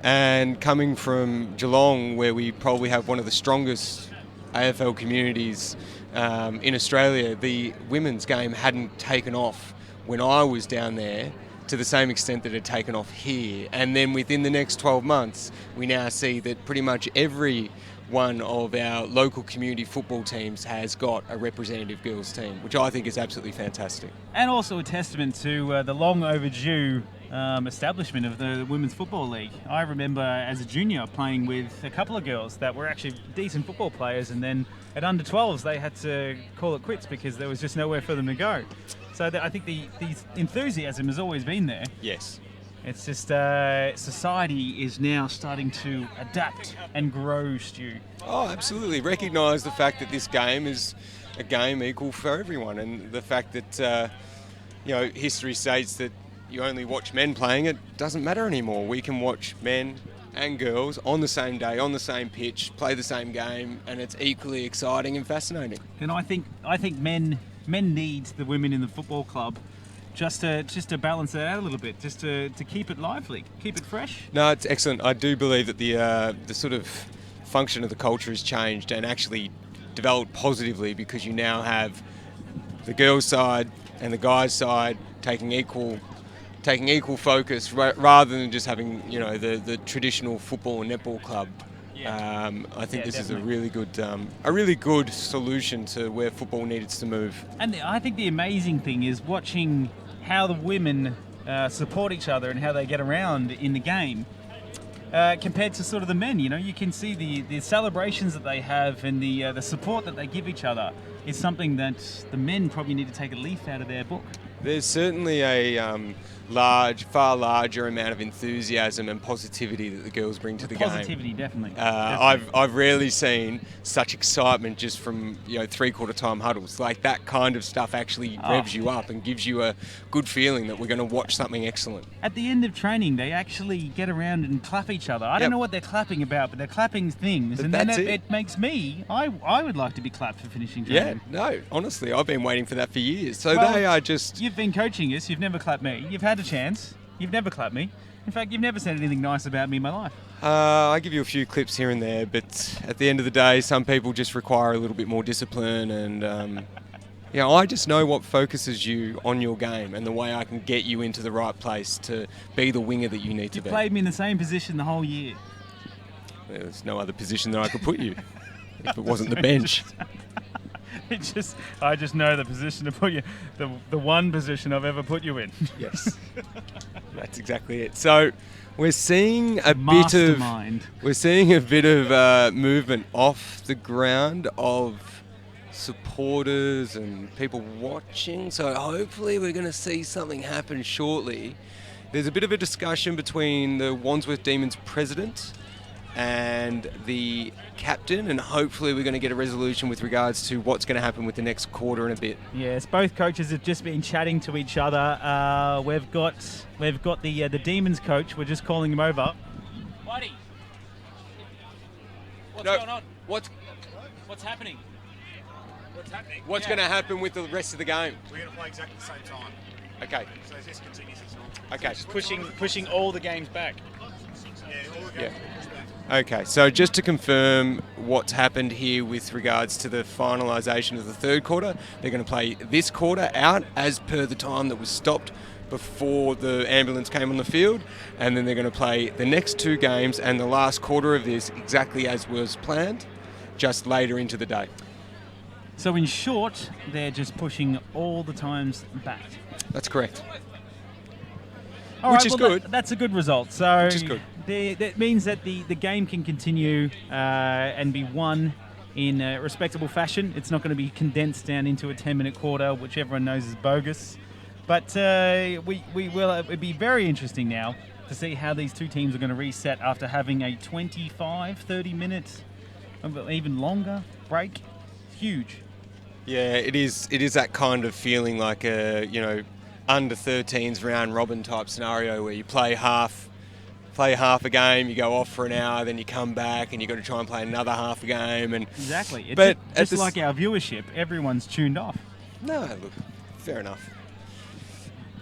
and coming from Geelong, where we probably have one of the strongest AFL communities in Australia, the women's game hadn't taken off when I was down there to the same extent that it had taken off here. And then within the next 12 months, we now see that pretty much every one of our local community football teams has got a representative girls team, which I think is absolutely fantastic. And also a testament to the long overdue establishment of the Women's Football League. I remember as a junior playing with a couple of girls that were actually decent football players, and then at under 12s they had to call it quits because there was just nowhere for them to go. So I think the enthusiasm has always been there. Yes. It's just society is now starting to adapt and grow, Stu. Oh, absolutely. Recognise the fact that this game is a game equal for everyone, and the fact that history states that you only watch men playing it doesn't matter anymore. We can watch men and girls on the same day, on the same pitch, play the same game, and it's equally exciting and fascinating. And I think men need the women in the football club just to balance that out a little bit, just to keep it lively, keep it fresh. No, it's excellent. I do believe that the sort of function of the culture has changed and actually developed positively, because you now have the girls' side and the guys' side taking equal focus rather than just having the traditional football and netball club. I think this definitely is a really good solution to where football needs to move. And I think the amazing thing is watching how the women support each other and how they get around in the game compared to sort of the men. You can see the celebrations that they have and the support that they give each other is something that the men probably need to take a leaf out of their book. There's certainly a far larger amount of enthusiasm and positivity that the girls bring to the game. Positivity, definitely. I've rarely seen such excitement just from 3/4 time huddles. Like, that kind of stuff actually revs you up and gives you a good feeling that we're going to watch something excellent. At the end of training, they actually get around and clap each other. I don't know what they're clapping about, but they're clapping things, But and then that's it makes me. I would like to be clapped for finishing training. Yeah, no, honestly, I've been waiting for that for years. So Well, they are just. You've been coaching us. You've never clapped me. You've had a chance. You've never clapped me. In fact, you've never said anything nice about me in my life. I give you a few clips here and there, but at the end of the day, some people just require a little bit more discipline, and I just know what focuses you on your game and the way I can get you into the right place to be the winger that you need to be. You played me in the same position the whole year. There's no other position that I could put you if it wasn't the bench. I just know the position to put you, the one position I've ever put you in. Yes, that's exactly it. So we're seeing a bit of movement off the ground of supporters and people watching. So hopefully we're going to see something happen shortly. There's a bit of a discussion between the Wandsworth Demons president and the captain, and hopefully we're going to get a resolution with regards to what's going to happen with the next quarter in a bit. Yes, both coaches have just been chatting to each other. We've got the Demons coach. We're just calling him over. Buddy, what's going on? What's happening? What's happening? What's going to happen with the rest of the game? We're going to play exactly the same time. Okay. So this continues as well. Okay. Just pushing all the games back. Yeah, all the games. Okay, so just to confirm what's happened here with regards to the finalisation of the third quarter, they're going to play this quarter out as per the time that was stopped before the ambulance came on the field, and then they're going to play the next 2 games and the last quarter of this exactly as was planned, just later into the day. So in short, they're just pushing all the times back. That's correct. Which is good. That's a good result. So Which is good. That means that the game can continue and be won in a respectable fashion. It's not going to be condensed down into a 10-minute quarter, which everyone knows is bogus. But we will. It'll be very interesting now to see how these two teams are going to reset after having a 25, 30 minute, even longer break. Huge. Yeah, it is. It is that kind of feeling like a under 13s round robin type scenario where you play half a game, you go off for an hour, then you come back and you've got to try and play another half a game. And exactly. It's but just like our viewership, everyone's tuned off. No, look, fair enough.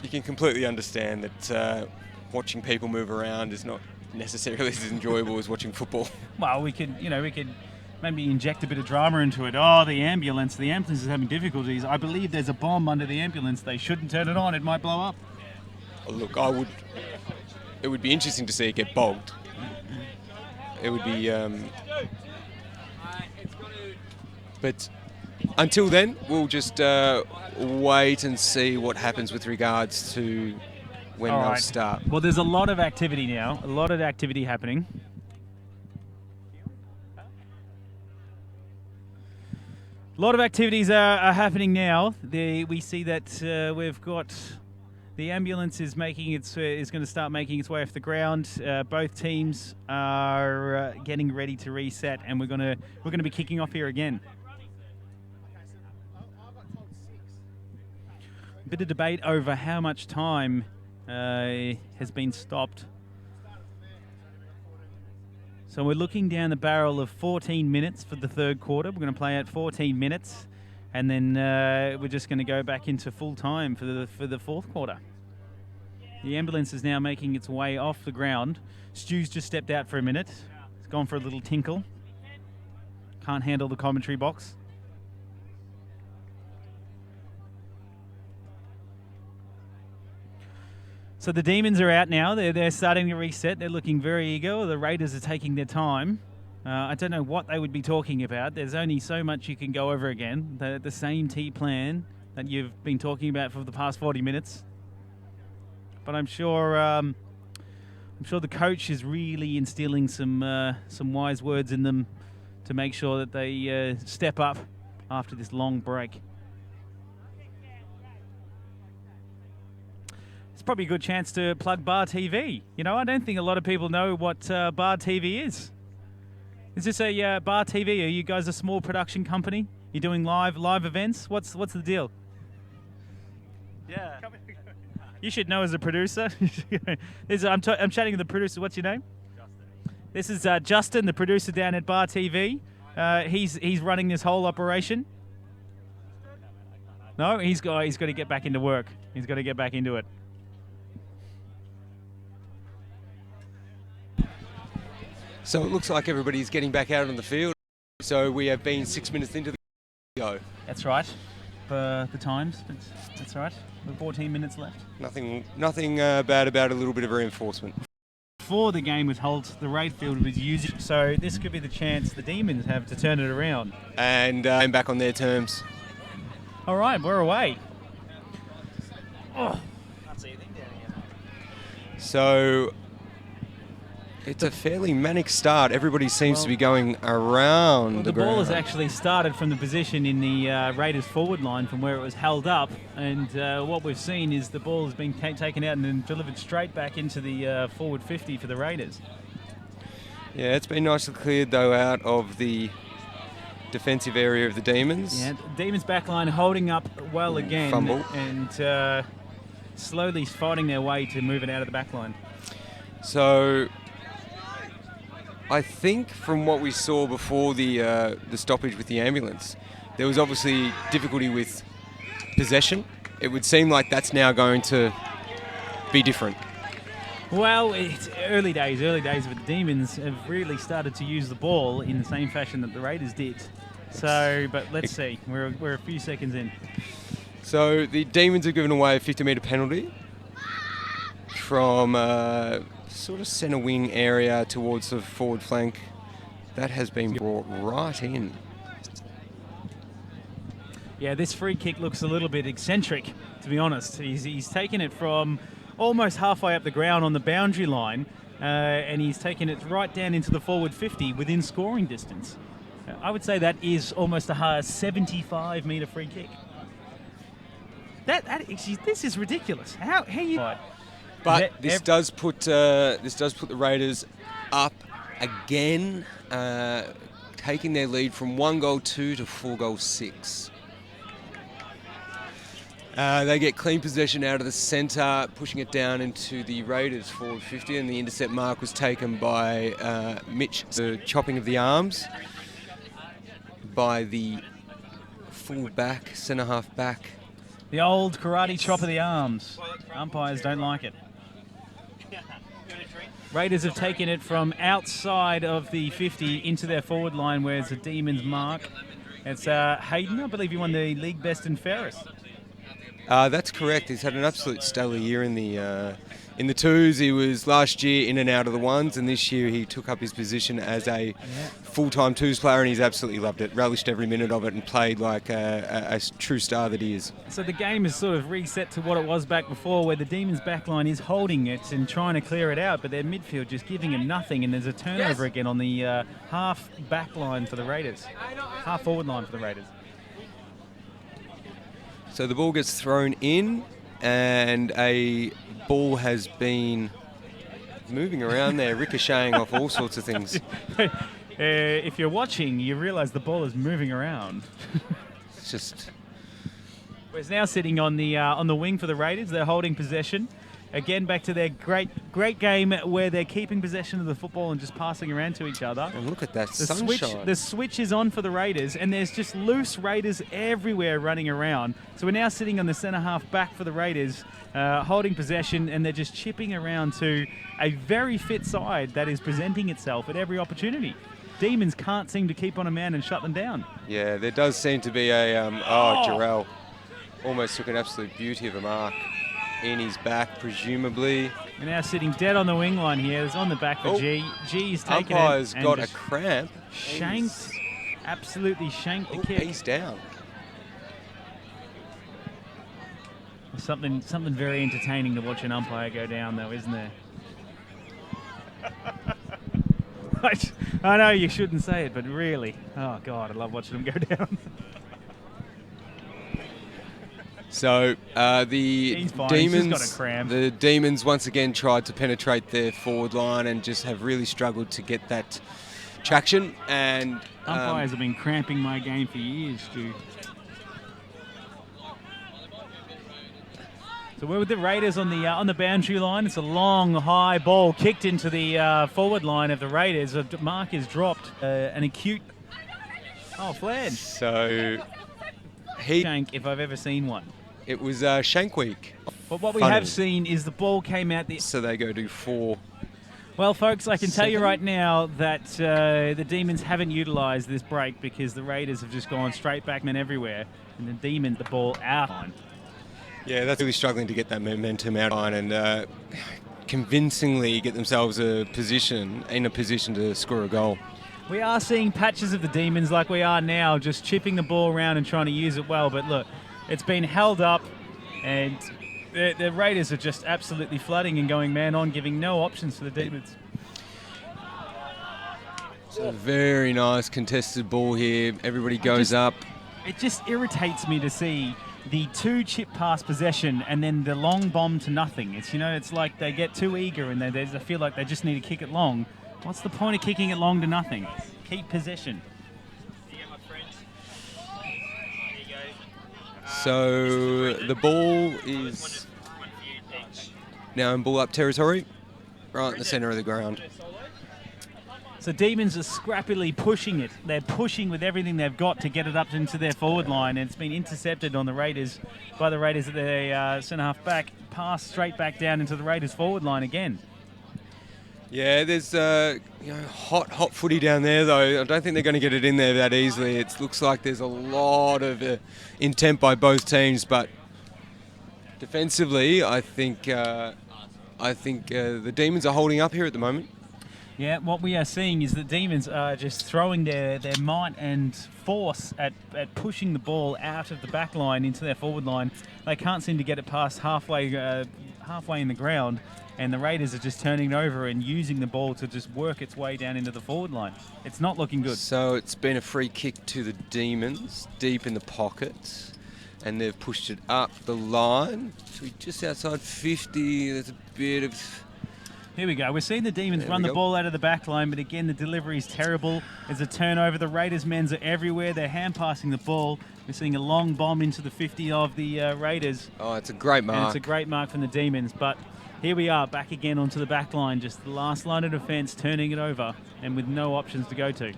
You can completely understand that watching people move around is not necessarily as enjoyable as watching football. Well, we could maybe inject a bit of drama into it. Oh, the ambulance is having difficulties. I believe there's a bomb under the ambulance. They shouldn't turn it on. It might blow up. Look, it would be interesting to see it get bogged. It would be, but until then, we'll just wait and see what happens with regards to when they'll start. Well, there's a lot of activity now, a lot of activity happening. A lot of activities are happening now. We see that we've got the ambulance is going to start making its way off the ground. Both teams are getting ready to reset, and we're going to be kicking off here again. A bit of debate over how much time has been stopped. So we're looking down the barrel of 14 minutes for the third quarter. We're going to play at 14 minutes, and then we're just going to go back into full time for the fourth quarter. The ambulance is now making its way off the ground. Stu's just stepped out for a minute. He's gone for a little tinkle. Can't handle the commentary box. So the Demons are out now. They're starting to reset. They're looking very eager. The Raiders are taking their time. I don't know what they would be talking about. There's only so much you can go over again. The same T plan that you've been talking about for the past 40 minutes. But I'm sure the coach is really instilling some wise words in them to make sure that they step up after this long break. It's probably a good chance to plug Bar TV. I don't think a lot of people know what Bar TV is. Is this a Bar TV? Are you guys a small production company? You're doing live events? What's the deal? Yeah. You should know as a producer. I'm chatting to the producer. What's your name? Justin. This is Justin, the producer down at Bar TV. He's running this whole operation. No, he's got to get back into work. He's got to get back into it. So it looks like everybody's getting back out on the field. So we have been 6 minutes into the go. That's right. For the times, that's right. With 14 minutes left. Nothing bad about a little bit of reinforcement. Before the game was held, the raid field was using. So this could be the chance the Demons have to turn it around. And back on their terms. All right, we're away. Oh. Can't see anything down here. So it's a fairly manic start. Everybody seems to be going around the ground. Ball has actually started from the position in the Raiders forward line from where it was held up, and what we've seen is the ball has been taken out and then delivered straight back into the forward 50 for the Raiders. Yeah, it's been nicely cleared though out of the defensive area of the Demons. Yeah, Demons backline holding up well again. Fumble. And slowly fighting their way to move it out of the backline. So I think from what we saw before the stoppage with the ambulance, there was obviously difficulty with possession. It would seem like that's now going to be different. Well, it's early days, but the Demons have really started to use the ball in the same fashion that the Raiders did. So, but let's see. We're a few seconds in. So the Demons have given away a 50-metre penalty from sort of centre wing area towards the forward flank. That has been brought right in. Yeah, this free kick looks a little bit eccentric, to be honest. He's taken it from almost halfway up the ground on the boundary line, and he's taken it right down into the forward 50 within scoring distance. I would say that is almost a 75-metre free kick. This is ridiculous. How you? But this does put the Raiders up again, taking their lead from 1-2 to 4-6. They get clean possession out of the centre, pushing it down into the Raiders forward 50, and the intercept mark was taken by Mitch. The chopping of the arms by the full back, centre half back. The old karate chop of the arms. Umpires don't like it. Raiders have taken it from outside of the 50 into their forward line where it's a Demons mark. It's Hayden, I believe he won the league best and fairest. That's correct. He's had an absolute stellar year in the twos. He was last year in and out of the ones, and this year he took up his position as a full-time twos player, and he's absolutely loved it, relished every minute of it, and played like a true star that he is. So the game is sort of reset to what it was back before, where the Demons backline is holding it and trying to clear it out, but their midfield just giving him nothing, and there's a turnover again on the half back line for the Raiders, half forward line for the Raiders. So the ball gets thrown in, and a ball has been moving around there, ricocheting off all sorts of things. If you're watching, you realise the ball is moving around. It's just... It's now sitting on the wing for the Raiders. They're holding possession. Again, back to their great game where they're keeping possession of the football and just passing around to each other. And look at that sunshine. The switch is on for the Raiders, and there's just loose Raiders everywhere running around. So we're now sitting on the centre half back for the Raiders, holding possession, and they're just chipping around to a very fit side that is presenting itself at every opportunity. Demons can't seem to keep on a man and shut them down. Yeah, there does seem to be a... Jarrell almost took an absolute beauty of a mark in his back, presumably. We're now sitting dead on the wing line here. It's on the back for G. G's taken it. Umpire's got a cramp. Shanked, absolutely shanked the kick. He's down. Something very entertaining to watch an umpire go down, though, isn't there? I know you shouldn't say it, but really, oh God, I love watching them go down. So the Demons once again tried to penetrate their forward line and just have really struggled to get that traction. And umpires have been cramping my game for years, Stu. So we're with the Raiders on the boundary line. It's a long, high ball kicked into the forward line of the Raiders. A mark is dropped. An acute flared. So Shank, if I've ever seen one. It was Shank Week. But what we have seen is the ball came out. So they go to 4. Well, folks, I can tell you right now that the Demons haven't utilised this break because the Raiders have just gone straight backman everywhere, and the Demons the ball out on. Yeah, that's really struggling to get that momentum out on and convincingly get themselves in a position to score a goal. We are seeing patches of the Demons like we are now, just chipping the ball around and trying to use it well. But look, it's been held up, and the Raiders are just absolutely flooding and going man on, giving no options for the Demons. It's a very nice contested ball here. Everybody goes up. It just irritates me to see the 2 chip pass possession and then the long bomb to nothing. It's like they get too eager and they feel like they just need to kick it long. What's the point of kicking it long to nothing? Keep possession. So the ball is now in ball up territory, right in the centre of the ground. So Demons are scrappily pushing it. They're pushing with everything they've got to get it up into their forward line, and it's been intercepted on the Raiders by the Raiders at their centre half back. Pass straight back down into the Raiders forward line again. Yeah, there's hot footy down there, though. I don't think they're going to get it in there that easily. It looks like there's a lot of intent by both teams, but defensively, I think the Demons are holding up here at the moment. Yeah, what we are seeing is the Demons are just throwing their might and force at pushing the ball out of the back line into their forward line. They can't seem to get it past halfway in the ground, and the Raiders are just turning it over and using the ball to just work its way down into the forward line. It's not looking good. So it's been a free kick to the Demons, deep in the pocket, and they've pushed it up the line. So just outside 50, there's a bit of... Here we go. We're seeing the Demons run the ball out of the back line, but again, the delivery is terrible. There's a turnover. The Raiders' men's are everywhere. They're hand-passing the ball. We're seeing a long bomb into the 50 of the Raiders. Oh, it's a great mark. And it's a great mark from the Demons, but here we are, back again onto the back line, just the last line of defence, turning it over, and with no options to go to.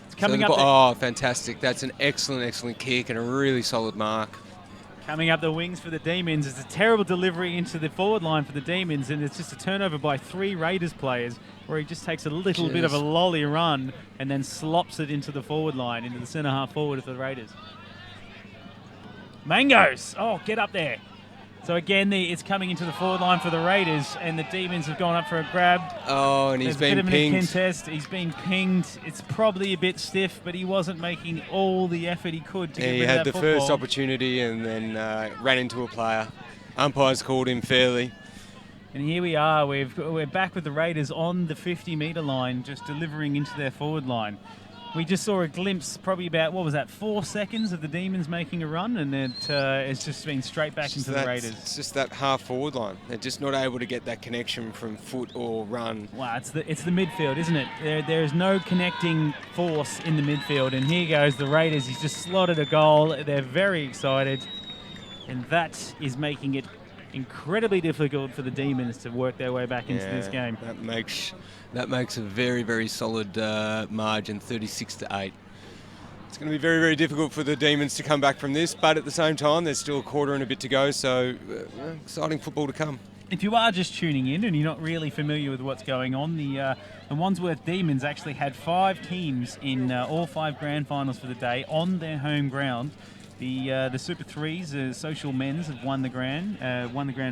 It's coming up. Oh, fantastic. That's an excellent kick and a really solid mark. Coming up the wings for the Demons. It's a terrible delivery into the forward line for the Demons, and it's just a turnover by 3 Raiders players where he just takes a little bit of a lolly run and then slops it into the forward line, into the centre half forward for the Raiders. Mangoes! Oh, get up there. So again, it's coming into the forward line for the Raiders, and the Demons have gone up for a grab. Oh, and he's been pinged. pinged. A contest. He's been pinged. It's probably a bit stiff, but he wasn't making all the effort he could to get rid of that He had the football. first opportunity and then ran into a player. Umpires called him fairly. And here we are. We're back with the Raiders on the 50-metre line, just delivering into their forward line. We just saw a glimpse, probably about, 4 seconds of the Demons making a run, and it's just been straight back into the Raiders. It's just that half forward line. They're just not able to get that connection from foot or run. Wow, it's the midfield, isn't it? There is no connecting force in the midfield, and here goes the Raiders. He's just slotted a goal. They're very excited, and that is making it incredibly difficult for the Demons to work their way back into this game. That makes a very solid margin, 36-8. It's going to be very difficult for the Demons to come back from this, but at the same time, there's still a quarter and a bit to go, so exciting football to come. If you are just tuning in and you're not really familiar with what's going on, the Wandsworth Demons actually had 5 teams in all 5 grand finals for the day on their home ground. The Super Threes, Social Men's, have won the grand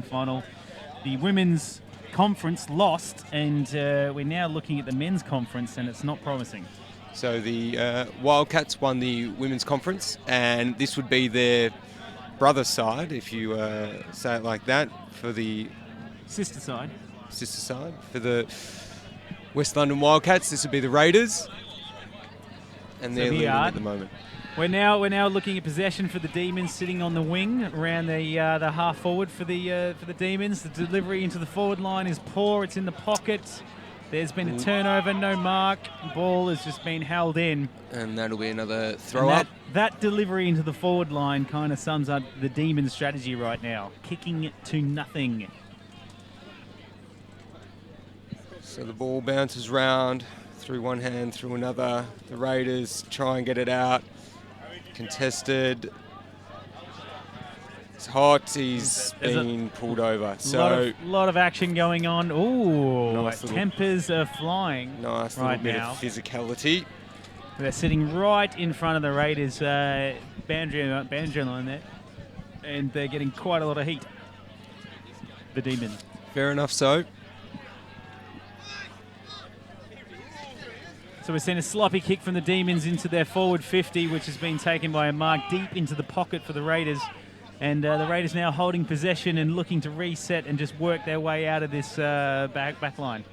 final. The women's conference lost, and we're now looking at the men's conference, and it's not promising. So the Wildcats won the women's conference, and this would be their brother side, if you say it like that, for the sister side. For the West London Wildcats, this would be the Raiders, and they're leading at the moment. We're now looking at possession for the Demons, sitting on the wing around the half forward for the Demons. The delivery into the forward line is poor. It's in the pocket. There's been a turnover, no mark. Ball has just been held in, and that'll be another throw up. That delivery into the forward line kind of sums up the Demons' strategy right now, kicking it to nothing. So the ball bounces round through one hand, through another. The Raiders try and get it out. Contested. It's hot. He's been pulled over. So lot of action going on. Ooh, nice tempers are flying. Nice little bit of physicality. They're sitting right in front of the Raiders boundary line there, and they're getting quite a lot of heat. The Demons. Fair enough. So we're seeing a sloppy kick from the Demons into their forward 50, which has been taken by a mark deep into the pocket for the Raiders. And the Raiders now holding possession and looking to reset and just work their way out of this back line.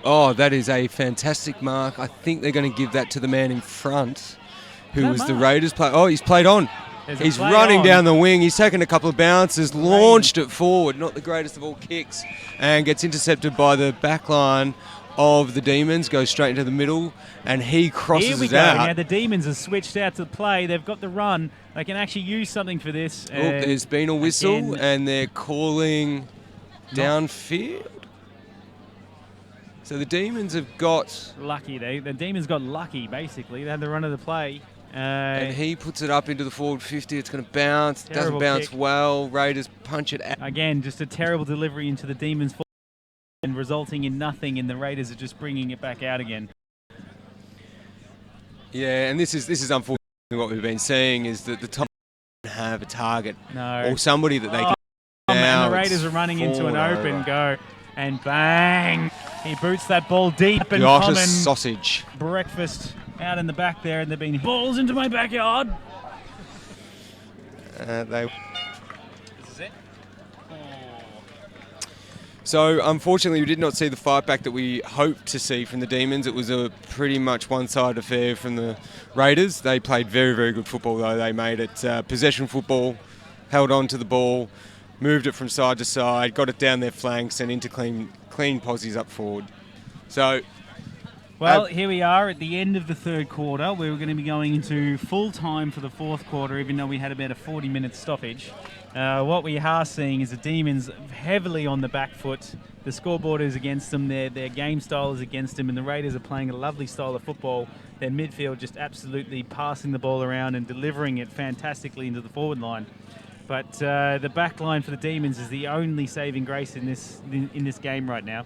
Oh, that is a fantastic mark. I think they're going to give that to the man in front, who was the Raiders player. Oh, he's played on. He's running down the wing. He's taken a couple of bounces, launched it forward. Not the greatest of all kicks, and gets intercepted by the back line of the Demons, goes straight into the middle, and he crosses Here we it go. out. Now the Demons have switched out to the play. They've got the run. They can actually use something for this. There's been a whistle, and they're calling downfield. So the Demons have got lucky. The Demons got lucky, basically. They had the run of the play. And he puts it up into the forward 50. It's going to bounce. Terrible Doesn't bounce kick. well. Raiders punch it out. Again, just a terrible delivery into the Demons' forward and resulting in nothing, and the Raiders are just bringing it back out again. Yeah, and this is unfortunately what we've been seeing is that the top don't have a target or somebody that they can. And the Raiders are running into an open go, and bang! He boots that ball deep and common sausage breakfast out in the back there, and they've been balls into my backyard. This is it. So, unfortunately, we did not see the fight back that we hoped to see from the Demons. It was a pretty much one-sided affair from the Raiders. They played very good football, though. They made it possession football, held on to the ball, moved it from side to side, got it down their flanks and into clean posies up forward. So, well, here we are at the end of the third quarter. We're going to be going into full time for the fourth quarter, even though we had about a 40-minute stoppage. What we are seeing is the Demons heavily on the back foot. The scoreboard is against them. Their game style is against them, and the Raiders are playing a lovely style of football. Their midfield just absolutely passing the ball around and delivering it fantastically into the forward line. But the back line for the Demons is the only saving grace in this game right now.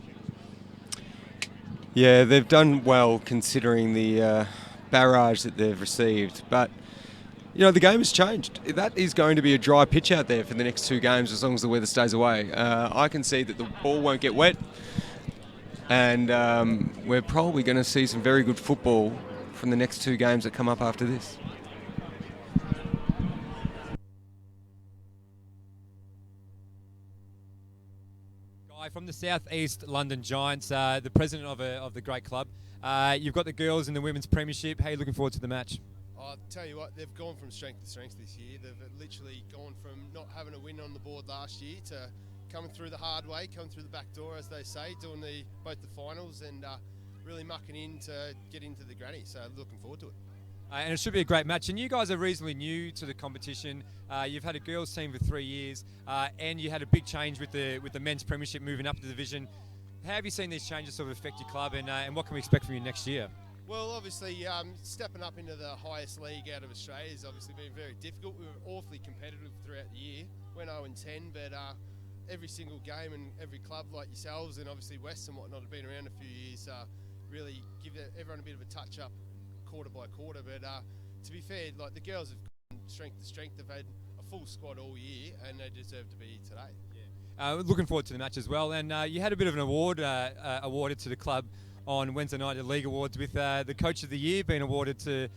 Yeah, they've done well considering the barrage that they've received. But, you know, the game has changed. That is going to be a dry pitch out there for the next 2 games as long as the weather stays away. I can see that the ball won't get wet. And we're probably going to see some very good football from the next 2 games that come up after this. From the South East London Giants, the president of the great club. You've got the girls in the women's premiership. How are you looking forward to the match? I'll tell you what, they've gone from strength to strength this year. They've literally gone from not having a win on the board last year to coming through the hard way, coming through the back door, as they say, doing both the finals and really mucking in to get into the granny. So looking forward to it. And it should be a great match. And you guys are reasonably new to the competition. You've had a girls team for 3 years, and you had a big change with the men's premiership moving up the division. How have you seen these changes sort of affect your club, and what can we expect from you next year? Well, obviously, stepping up into the highest league out of Australia has obviously been very difficult. We were awfully competitive throughout the year, went 0-10, but every single game and every club like yourselves and obviously West and whatnot have been around a few years, really give everyone a bit of a touch-up quarter by quarter. But to be fair, like the girls have gone strength to strength. They've had a full squad all year, and they deserve to be here today. Looking forward to the match as well. And you had a bit of an award awarded to the club on Wednesday night at League Awards with the Coach of the Year being awarded to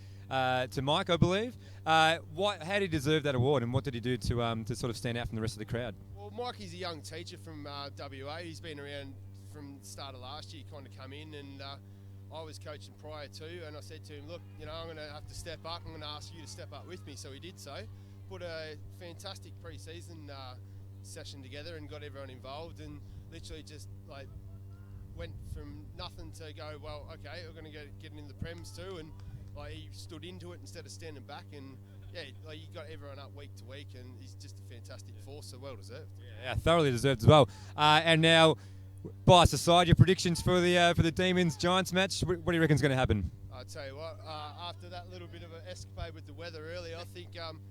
Mike, I believe. How did he deserve that award, and what did he do to sort of stand out from the rest of the crowd? Well, Mikey's a young teacher from WA. He's been around from the start of last year, kind of come in, and I was coaching prior to, and I said to him, look, you know, I'm going to have to step up. I'm going to ask you to step up with me. So he did so. Put a fantastic pre-season session together and got everyone involved, and literally just like went from nothing to go, well, okay, we're going to get into the Prems too, and like he stood into it instead of standing back, and yeah, like you got everyone up week to week, and he's just a fantastic force, so well deserved. Yeah, thoroughly deserved as well. And now, bias aside, your predictions for the Demons Giants match. What do you reckon is going to happen? I'll tell you what, after that little bit of an escapade with the weather earlier, I think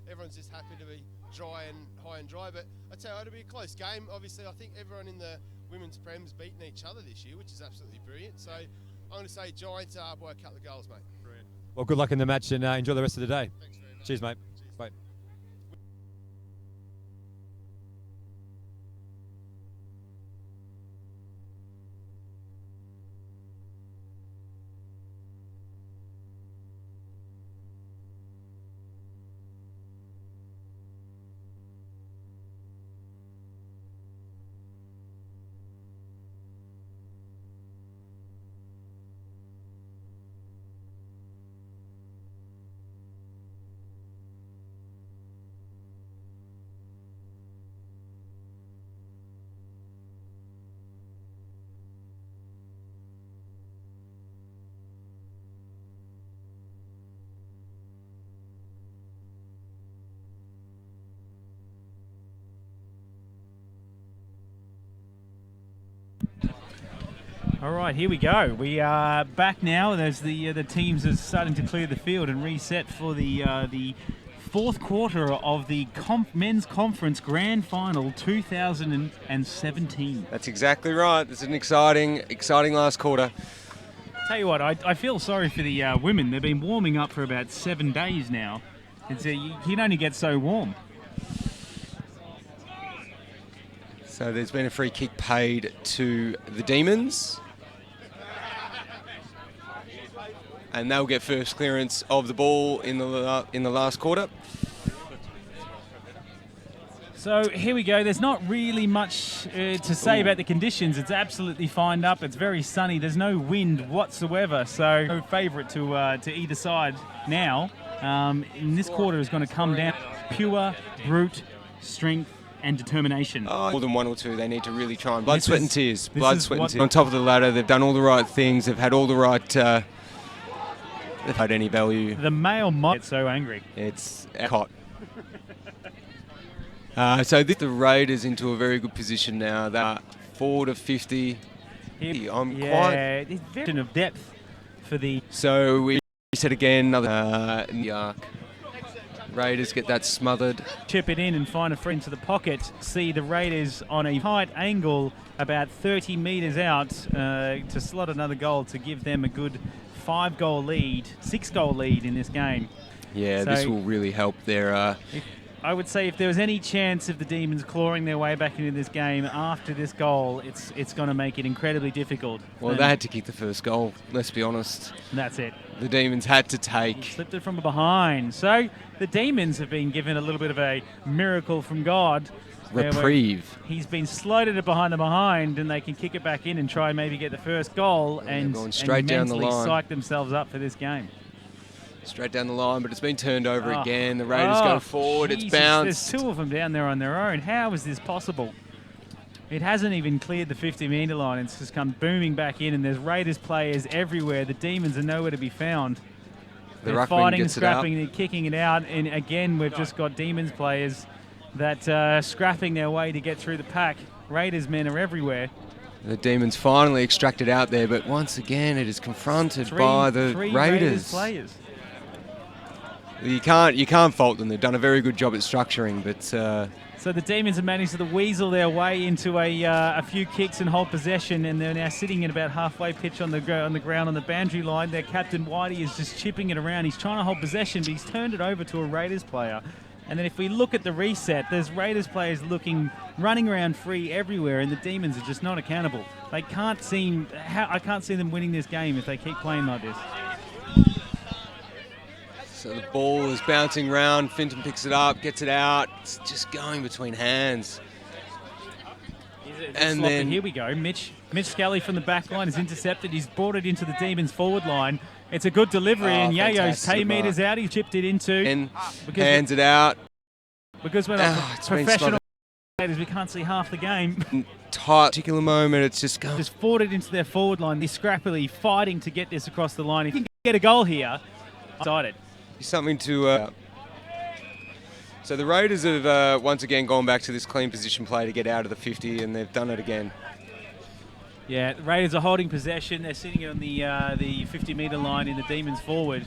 everyone's just happy to be dry and high and dry. But I tell you, it'll be a close game. Obviously, I think everyone in the women's Prem's beaten each other this year, which is absolutely brilliant. So I'm going to say Giants by a couple of goals, mate. Brilliant. Well, good luck in the match, and enjoy the rest of the day. Thanks very much. Cheers, mate. Cheers. Bye. All right, here we go. We are back now as the teams are starting to clear the field and reset for the fourth quarter of the men's conference grand final 2017. That's exactly right. It's an exciting last quarter. Tell you what, I feel sorry for the women. They've been warming up for about 7 days now. You can only get so warm. So there's been a free kick paid to the Demons. And they'll get first clearance of the ball in the last quarter. So here we go. There's not really much to say about the conditions. It's absolutely fined up. It's very sunny. There's no wind whatsoever. So no favourite to either side now. In this quarter is going to come down pure brute strength and determination. More than one or two. They need to really try and blood, sweat and tears. this Blood, is sweat and what- tears. On top of the ladder, they've done all the right things. They've had all the right... they've had any value. The male might get so angry. It's hot. So the Raiders into a very good position now. They're 4 to 50. I'm quite... it's vision of depth for the... So we said again, another in the arc. Raiders get that smothered. Chip it in and find a friend to the pocket. See the Raiders on a tight angle about 30 metres out to slot another goal to give them a good 6-goal lead in this game. Yeah, So this will really help their... I would say if there was any chance of the Demons clawing their way back into this game after this goal, it's going to make it incredibly difficult. Well, they had to kick the first goal, let's be honest. That's it. The Demons had to take. Slipped it from behind. So the Demons have been given a little bit of a miracle from God. Reprieve. He's been slided it behind and they can kick it back in and try and maybe get the first goal and going straight down the line. psych themselves up for this game. Straight down the line, but it's been turned over again. The Raiders go forward. Jesus, It's bounced. There's two of them down there on their own. How is this possible? It hasn't even cleared the 50-metre line. It's just come booming back in, and there's Raiders players everywhere. The Demons are nowhere to be found. They're fighting, scrapping, and kicking it out. And again, we've just got Demons players that are scrapping their way to get through the pack. Raiders men are everywhere. The Demons finally extracted out there, but once again, it is confronted by the three Raiders. Players. You can't fault them. They've done a very good job at structuring, but so the Demons have managed to weasel their way into a few kicks and hold possession, and they're now sitting at about halfway pitch on the ground on the boundary line. Their captain Whitey is just chipping it around. He's trying to hold possession, but he's turned it over to a Raiders player. And then if we look at the reset, there's Raiders players running around free everywhere, and the Demons are just not accountable. I can't see them winning this game if they keep playing like this. so the ball is bouncing round. Finton picks it up, gets it out. It's just going between hands. And then here we go. Mitch Scully from the back line is intercepted. He's brought it into the Demons forward line. It's a good delivery, and Yayo's 10 metres out. He chipped it into. And hands it out. Because we're not professional players, we can't see half the game. Tight particular moment, it's just going. Just fought it into their forward line. They're scrappily fighting to get this across the line. If you can get a goal here, I'm excited. Something to... So the Raiders have once again gone back to this clean position play to get out of the 50, and they've done it again. Yeah, the Raiders are holding possession. They're sitting on the 50-metre line in the Demons forward,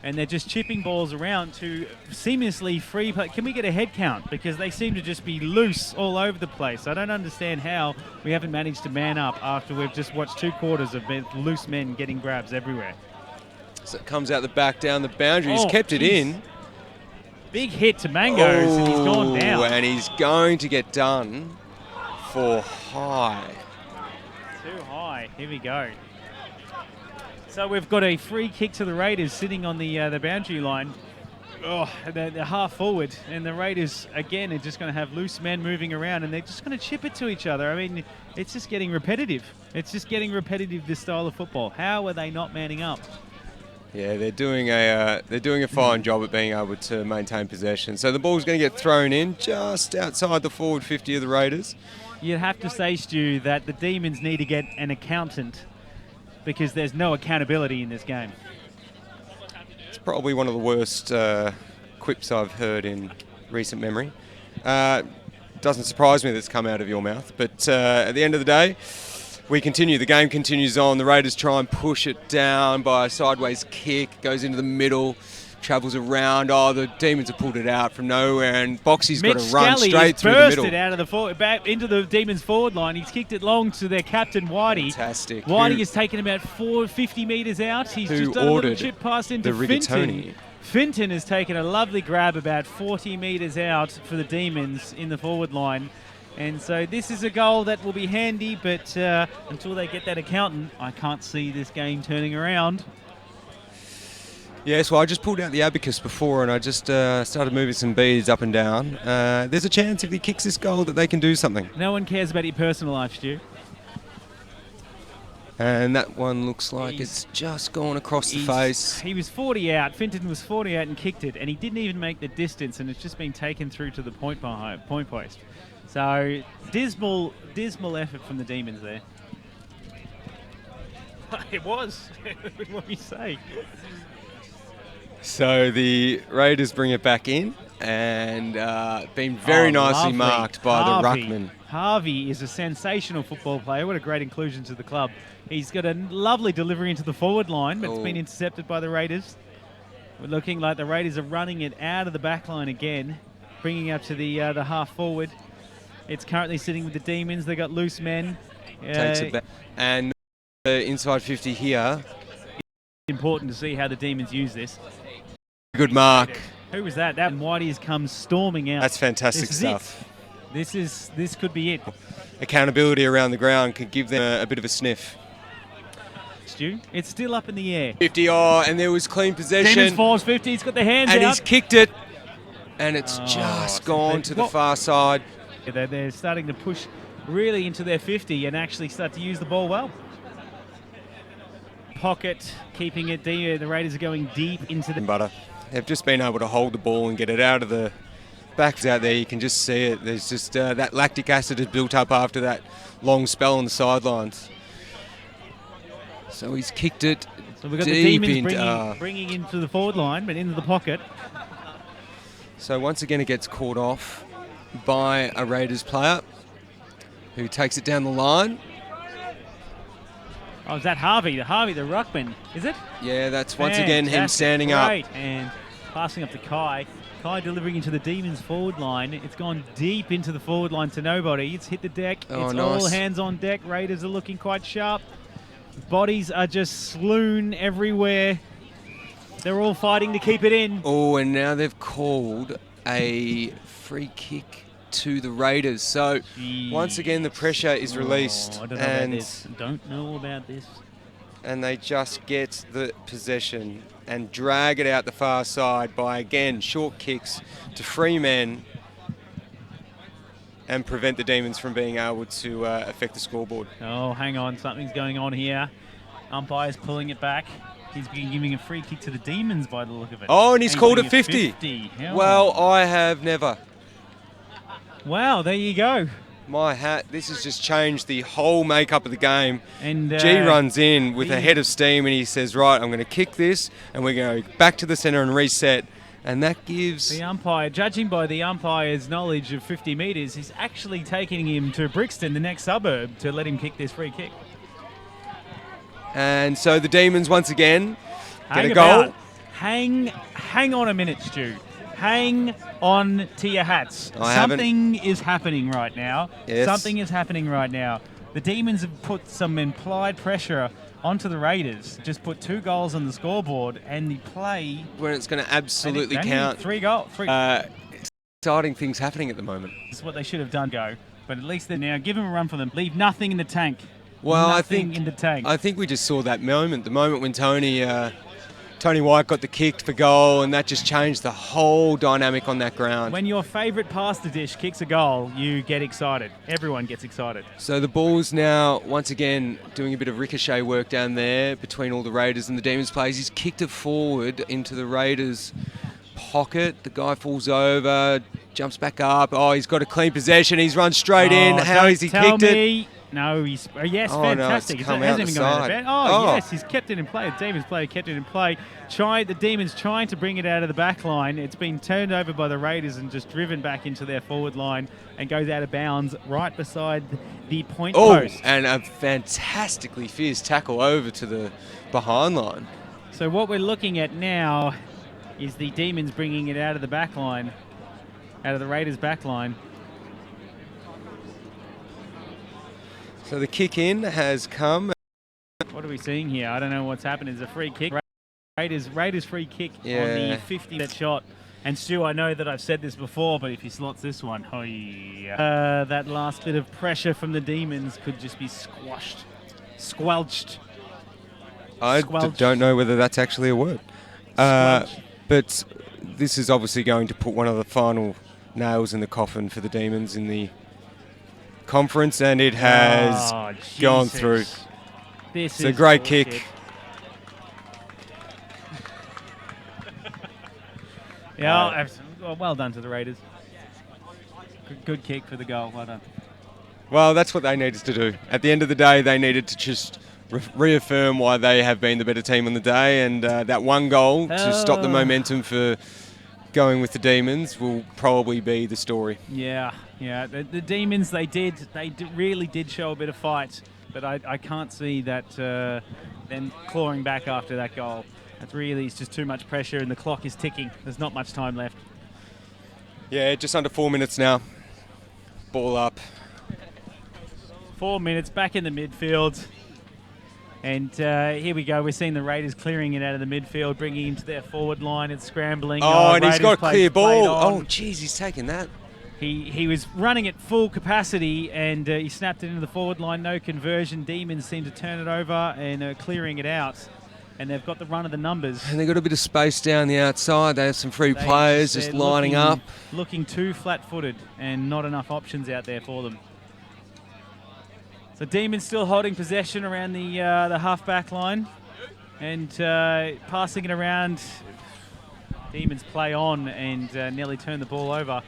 and they're just chipping balls around to seamlessly free play. Can we get a head count? Because they seem to just be loose all over the place. I don't understand how we haven't managed to man up after we've just watched 2 quarters of loose men getting grabs everywhere. So it comes out the back down the boundary. He's kept it in. Big hit to Mangoes, and he's gone down. And he's going to get done for high. Too high. Here we go. So we've got a free kick to the Raiders sitting on the boundary line. Oh, they're half forward, and the Raiders again are just going to have loose men moving around, and they're just going to chip it to each other. I mean, it's just getting repetitive. It's just getting repetitive, this style of football. How are they not manning up? Yeah, they're doing a fine job at being able to maintain possession. So the ball's going to get thrown in just outside the forward 50 of the Raiders. You'd have to say, Stu, that the Demons need to get an accountant because there's no accountability in this game. It's probably one of the worst quips I've heard in recent memory. Doesn't surprise me that it's come out of your mouth, but at the end of the day, we continue. The game continues on. The Raiders try and push it down by a sideways kick. Goes into the middle, travels around. Oh, the Demons have pulled it out from nowhere, and Boxy's got to run straight through the middle. Bursted out of the back into the Demons forward line. He's kicked it long to their captain Whitey. Fantastic. Whitey has taken about 50 metres out. He's just done a little chip pass into Finton. Finton has taken a lovely grab about 40 metres out for the Demons in the forward line. And so this is a goal that will be handy, but until they get that accountant, I can't see this game turning around. Yes, well, I just pulled out the abacus before and I just started moving some beads up and down. There's a chance if he kicks this goal that they can do something. No one cares about your personal life, Stu. And that one looks like it's just gone across the face. He was 40 out. Finton was 40 out and kicked it, and he didn't even make the distance, and it's just been taken through to the point post. So dismal effort from the Demons there. It was. What do you say? So the Raiders bring it back in, and been very nicely lovely. marked by the ruckman. Harvey is a sensational football player. What a great inclusion to the club. He's got a lovely delivery into the forward line, but it's been intercepted by the Raiders. We're looking like the Raiders are running it out of the back line again, bringing up to the half forward. It's currently sitting with the Demons. They got loose men. Takes it back. And the inside 50 here. Important to see how the Demons use this. Good mark. Who was that? That Whitey has come storming out. That's fantastic This is stuff. it. This could be it. Accountability around the ground could give them a bit of a sniff. Stu, it's still up in the air. 50, and there was clean possession. Demons falls 50, he's got the hands out. And he's kicked it, and it's just gone to the far side. They're starting to push really into their 50 and actually start to use the ball well. Pocket, keeping it deep. The Raiders are going deep into the... Butter. They've just been able to hold the ball and get it out of the backs out there. You can just see it. There's just that lactic acid has built up after that long spell on the sidelines. So he's kicked it So we've got deep the Demons bringing into the forward line, but into the pocket. So once again it gets caught off by a Raiders player who takes it down the line. Oh, is that Harvey? The ruckman, is it? Yeah, that's once again him standing Great. up. And passing up to Kai. Kai delivering into the Demons forward line. It's gone deep into the forward line to nobody. It's hit the deck. Oh, it's nice. all hands on deck. Raiders are looking quite sharp. Bodies are just slewn everywhere. They're all fighting to keep it in. Oh, and now they've called a free kick to the Raiders. So once again the pressure is released. I don't know about this. Don't know about this. And they just get the possession and drag it out the far side by, again, short kicks to free men and prevent the Demons from being able to affect the scoreboard. Oh, hang on. Something's going on here. Umpire's pulling it back. He's been giving a free kick to the Demons by the look of it. Oh, and he's called it 50. Well, I have never. Wow, there you go. My hat, this has just changed the whole makeup of the game. And G runs in with a head of steam and he says, right, I'm going to kick this and we're going to go back to the centre and reset. And that gives... The umpire, judging by the umpire's knowledge of 50 metres, he's actually taking him to Brixton, the next suburb, to let him kick this free kick. And so the Demons once again get a about. goal. Hang on a minute, Stu. Hang on to your hats. Something is happening right now. Yes. Something is happening right now. The Demons have put some implied pressure onto the Raiders. Just put 2 goals on the scoreboard, and the play... When it's going to absolutely count. 3 goals. Exciting things happening at the moment. That's what they should have done, but at least they're now. Give them a run for them. Leave nothing in the tank. Well, nothing in the tank. I think we just saw that moment, the moment when Tony White got the kick for goal, and that just changed the whole dynamic on that ground. When your favourite pasta dish kicks a goal, you get excited. Everyone gets excited. So the ball's now, once again, doing a bit of ricochet work down there between all the Raiders and the Demons players. He's kicked it forward into the Raiders' pocket. The guy falls over, jumps back up. Oh, he's got a clean possession. He's run straight in. How has he kicked it? No, he's... yes, oh, fantastic. No, it hasn't even gone out of bed. Oh, yes, he's kept it in play. The Demons player kept it in play. The Demons trying to bring it out of the back line. It's been turned over by the Raiders and just driven back into their forward line and goes out of bounds right beside the point post. And a fantastically fierce tackle over to the behind line. So what we're looking at now is the Demons bringing it out of the back line, out of the Raiders' back line. So the kick in has come. What are we seeing here? I don't know what's happened. It's a free kick. Raiders free kick on the 50 shot. And Stu, I know that I've said this before, but if he slots this one, that last bit of pressure from the Demons could just be squelched. I don't know whether that's actually a word. But this is obviously going to put one of the final nails in the coffin for the Demons in the conference, and it has gone through. It's a great kick. Yeah, well done to the Raiders. Good kick for the goal. Well done. Well, that's what they needed to do. At the end of the day, they needed to just reaffirm why they have been the better team on the day, and that one goal to stop the momentum for going with the Demons will probably be the story. Yeah. The Demons, they really did show a bit of fight, but I can't see that them clawing back after that goal. It's just too much pressure, and the clock is ticking. There's not much time left. Yeah, just under 4 minutes now. Ball up. 4 minutes, back in the midfield. And here we go. We're seeing the Raiders clearing it out of the midfield, bringing him to their forward line. It's scrambling. Oh, and he's got a clear ball. Oh, jeez, he's taking that. He was running at full capacity, and he snapped it into the forward line. No conversion. Demons seem to turn it over and clearing it out. And they've got the run of the numbers. And they've got a bit of space down the outside. They have some free players just lining up. Looking too flat-footed and not enough options out there for them. So Demons still holding possession around the half-back line and passing it around. Demons play on and nearly turn the ball over.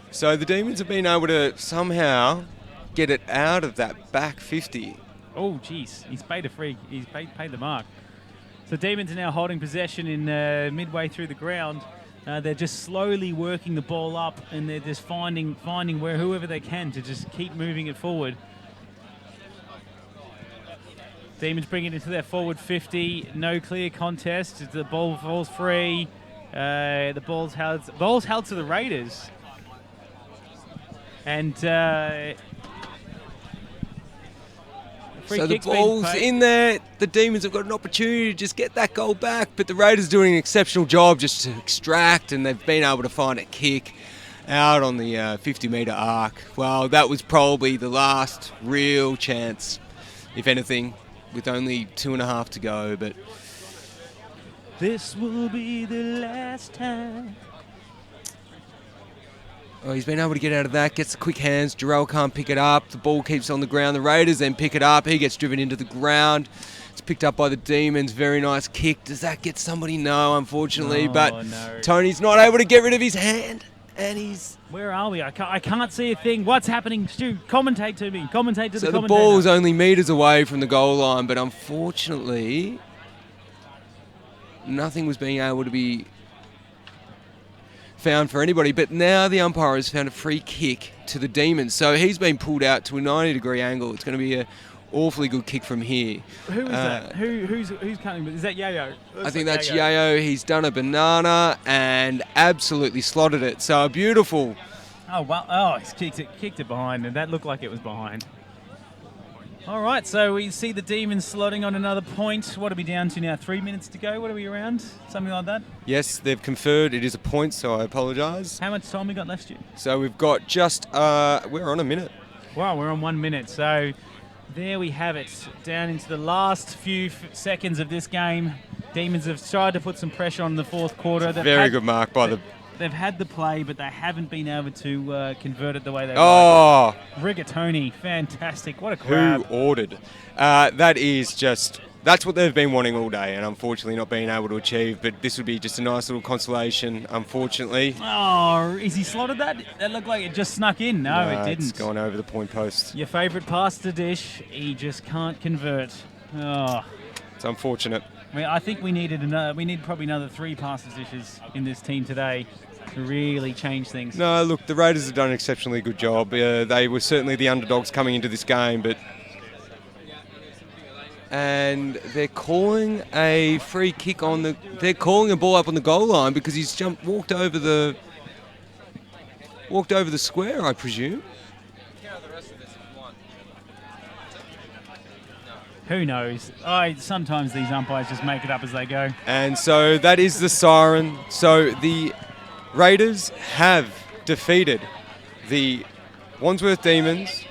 So the Demons have been able to somehow get it out of that back 50. Oh, geez. He's paid the mark. So Demons are now holding possession in midway through the ground. They're just slowly working the ball up, and they're just finding whoever they can to just keep moving it forward. Demons bring it into their forward 50. No clear contest. The ball falls free. The ball's held to the Raiders. And so the ball's in there. The Demons have got an opportunity to just get that goal back, but the Raiders doing an exceptional job just to extract, and they've been able to find a kick out on the 50-metre arc. Well, that was probably the last real chance, if anything, with only 2.5 to go. But this will be the last time. Oh, he's been able to get out of that, gets the quick hands. Jarrell can't pick it up. The ball keeps on the ground. The Raiders then pick it up. He gets driven into the ground. It's picked up by the Demons. Very nice kick. Does that get somebody? No, unfortunately. No. Tony's not able to get rid of his hand. And he's... Where are we? I can't see a thing. What's happening? Stu, commentate to me. Commentate to the commentator. So the ball's only metres away from the goal line, but unfortunately, nothing was being able to be found for anybody. But now the umpire has found a free kick to the Demons. So he's been pulled out to a 90-degree angle. It's going to be an awfully good kick from here. Who is that? Who's coming? Is that Yayo? I think that's Yayo. He's done a banana and absolutely slotted it. So a beautiful... Oh, well, oh, he's kicked it behind, and that looked like it was behind. All right, so we see the Demons slotting on another point. What are we down to now? 3 minutes to go? What are we around? Something like that? Yes, they've conferred it is a point, so I apologise. How much time we got left, Stu? So we've got just... we're on a minute. Wow, we're on 1 minute. So there we have it. Down into the last few seconds of this game. Demons have tried to put some pressure on the fourth quarter. Very good mark by the... They've had the play, but they haven't been able to convert it the way they like. Rigatoni, fantastic. What a grab. Who ordered? That is just... That's what they've been wanting all day, and unfortunately not being able to achieve, but this would be just a nice little consolation, unfortunately. Oh, is he slotted that? That looked like it just snuck in. No, it didn't. It's gone over the point post. Your favourite pass to Dish, he just can't convert. Oh. It's unfortunate. I mean, I think we need probably another 3 passes dishes in this team today to really change things. No, look, the Raiders have done an exceptionally good job. They were certainly the underdogs coming into this game, but... And they're calling a free kick on the... They're calling a ball up on the goal line because he's walked over the square, I presume. Who knows? Sometimes these umpires just make it up as they go. And so that is the siren. So the Raiders have defeated the Wandsworth Demons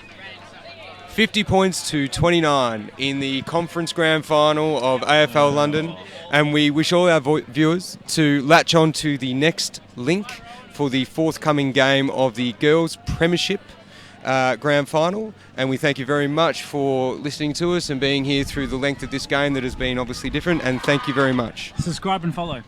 50 points to 29 in the conference grand final of AFL London. And we wish all our viewers to latch on to the next link for the forthcoming game of the Girls Premiership grand final, and we thank you very much for listening to us and being here through the length of this game that has been obviously different, and thank you very much. Subscribe and follow.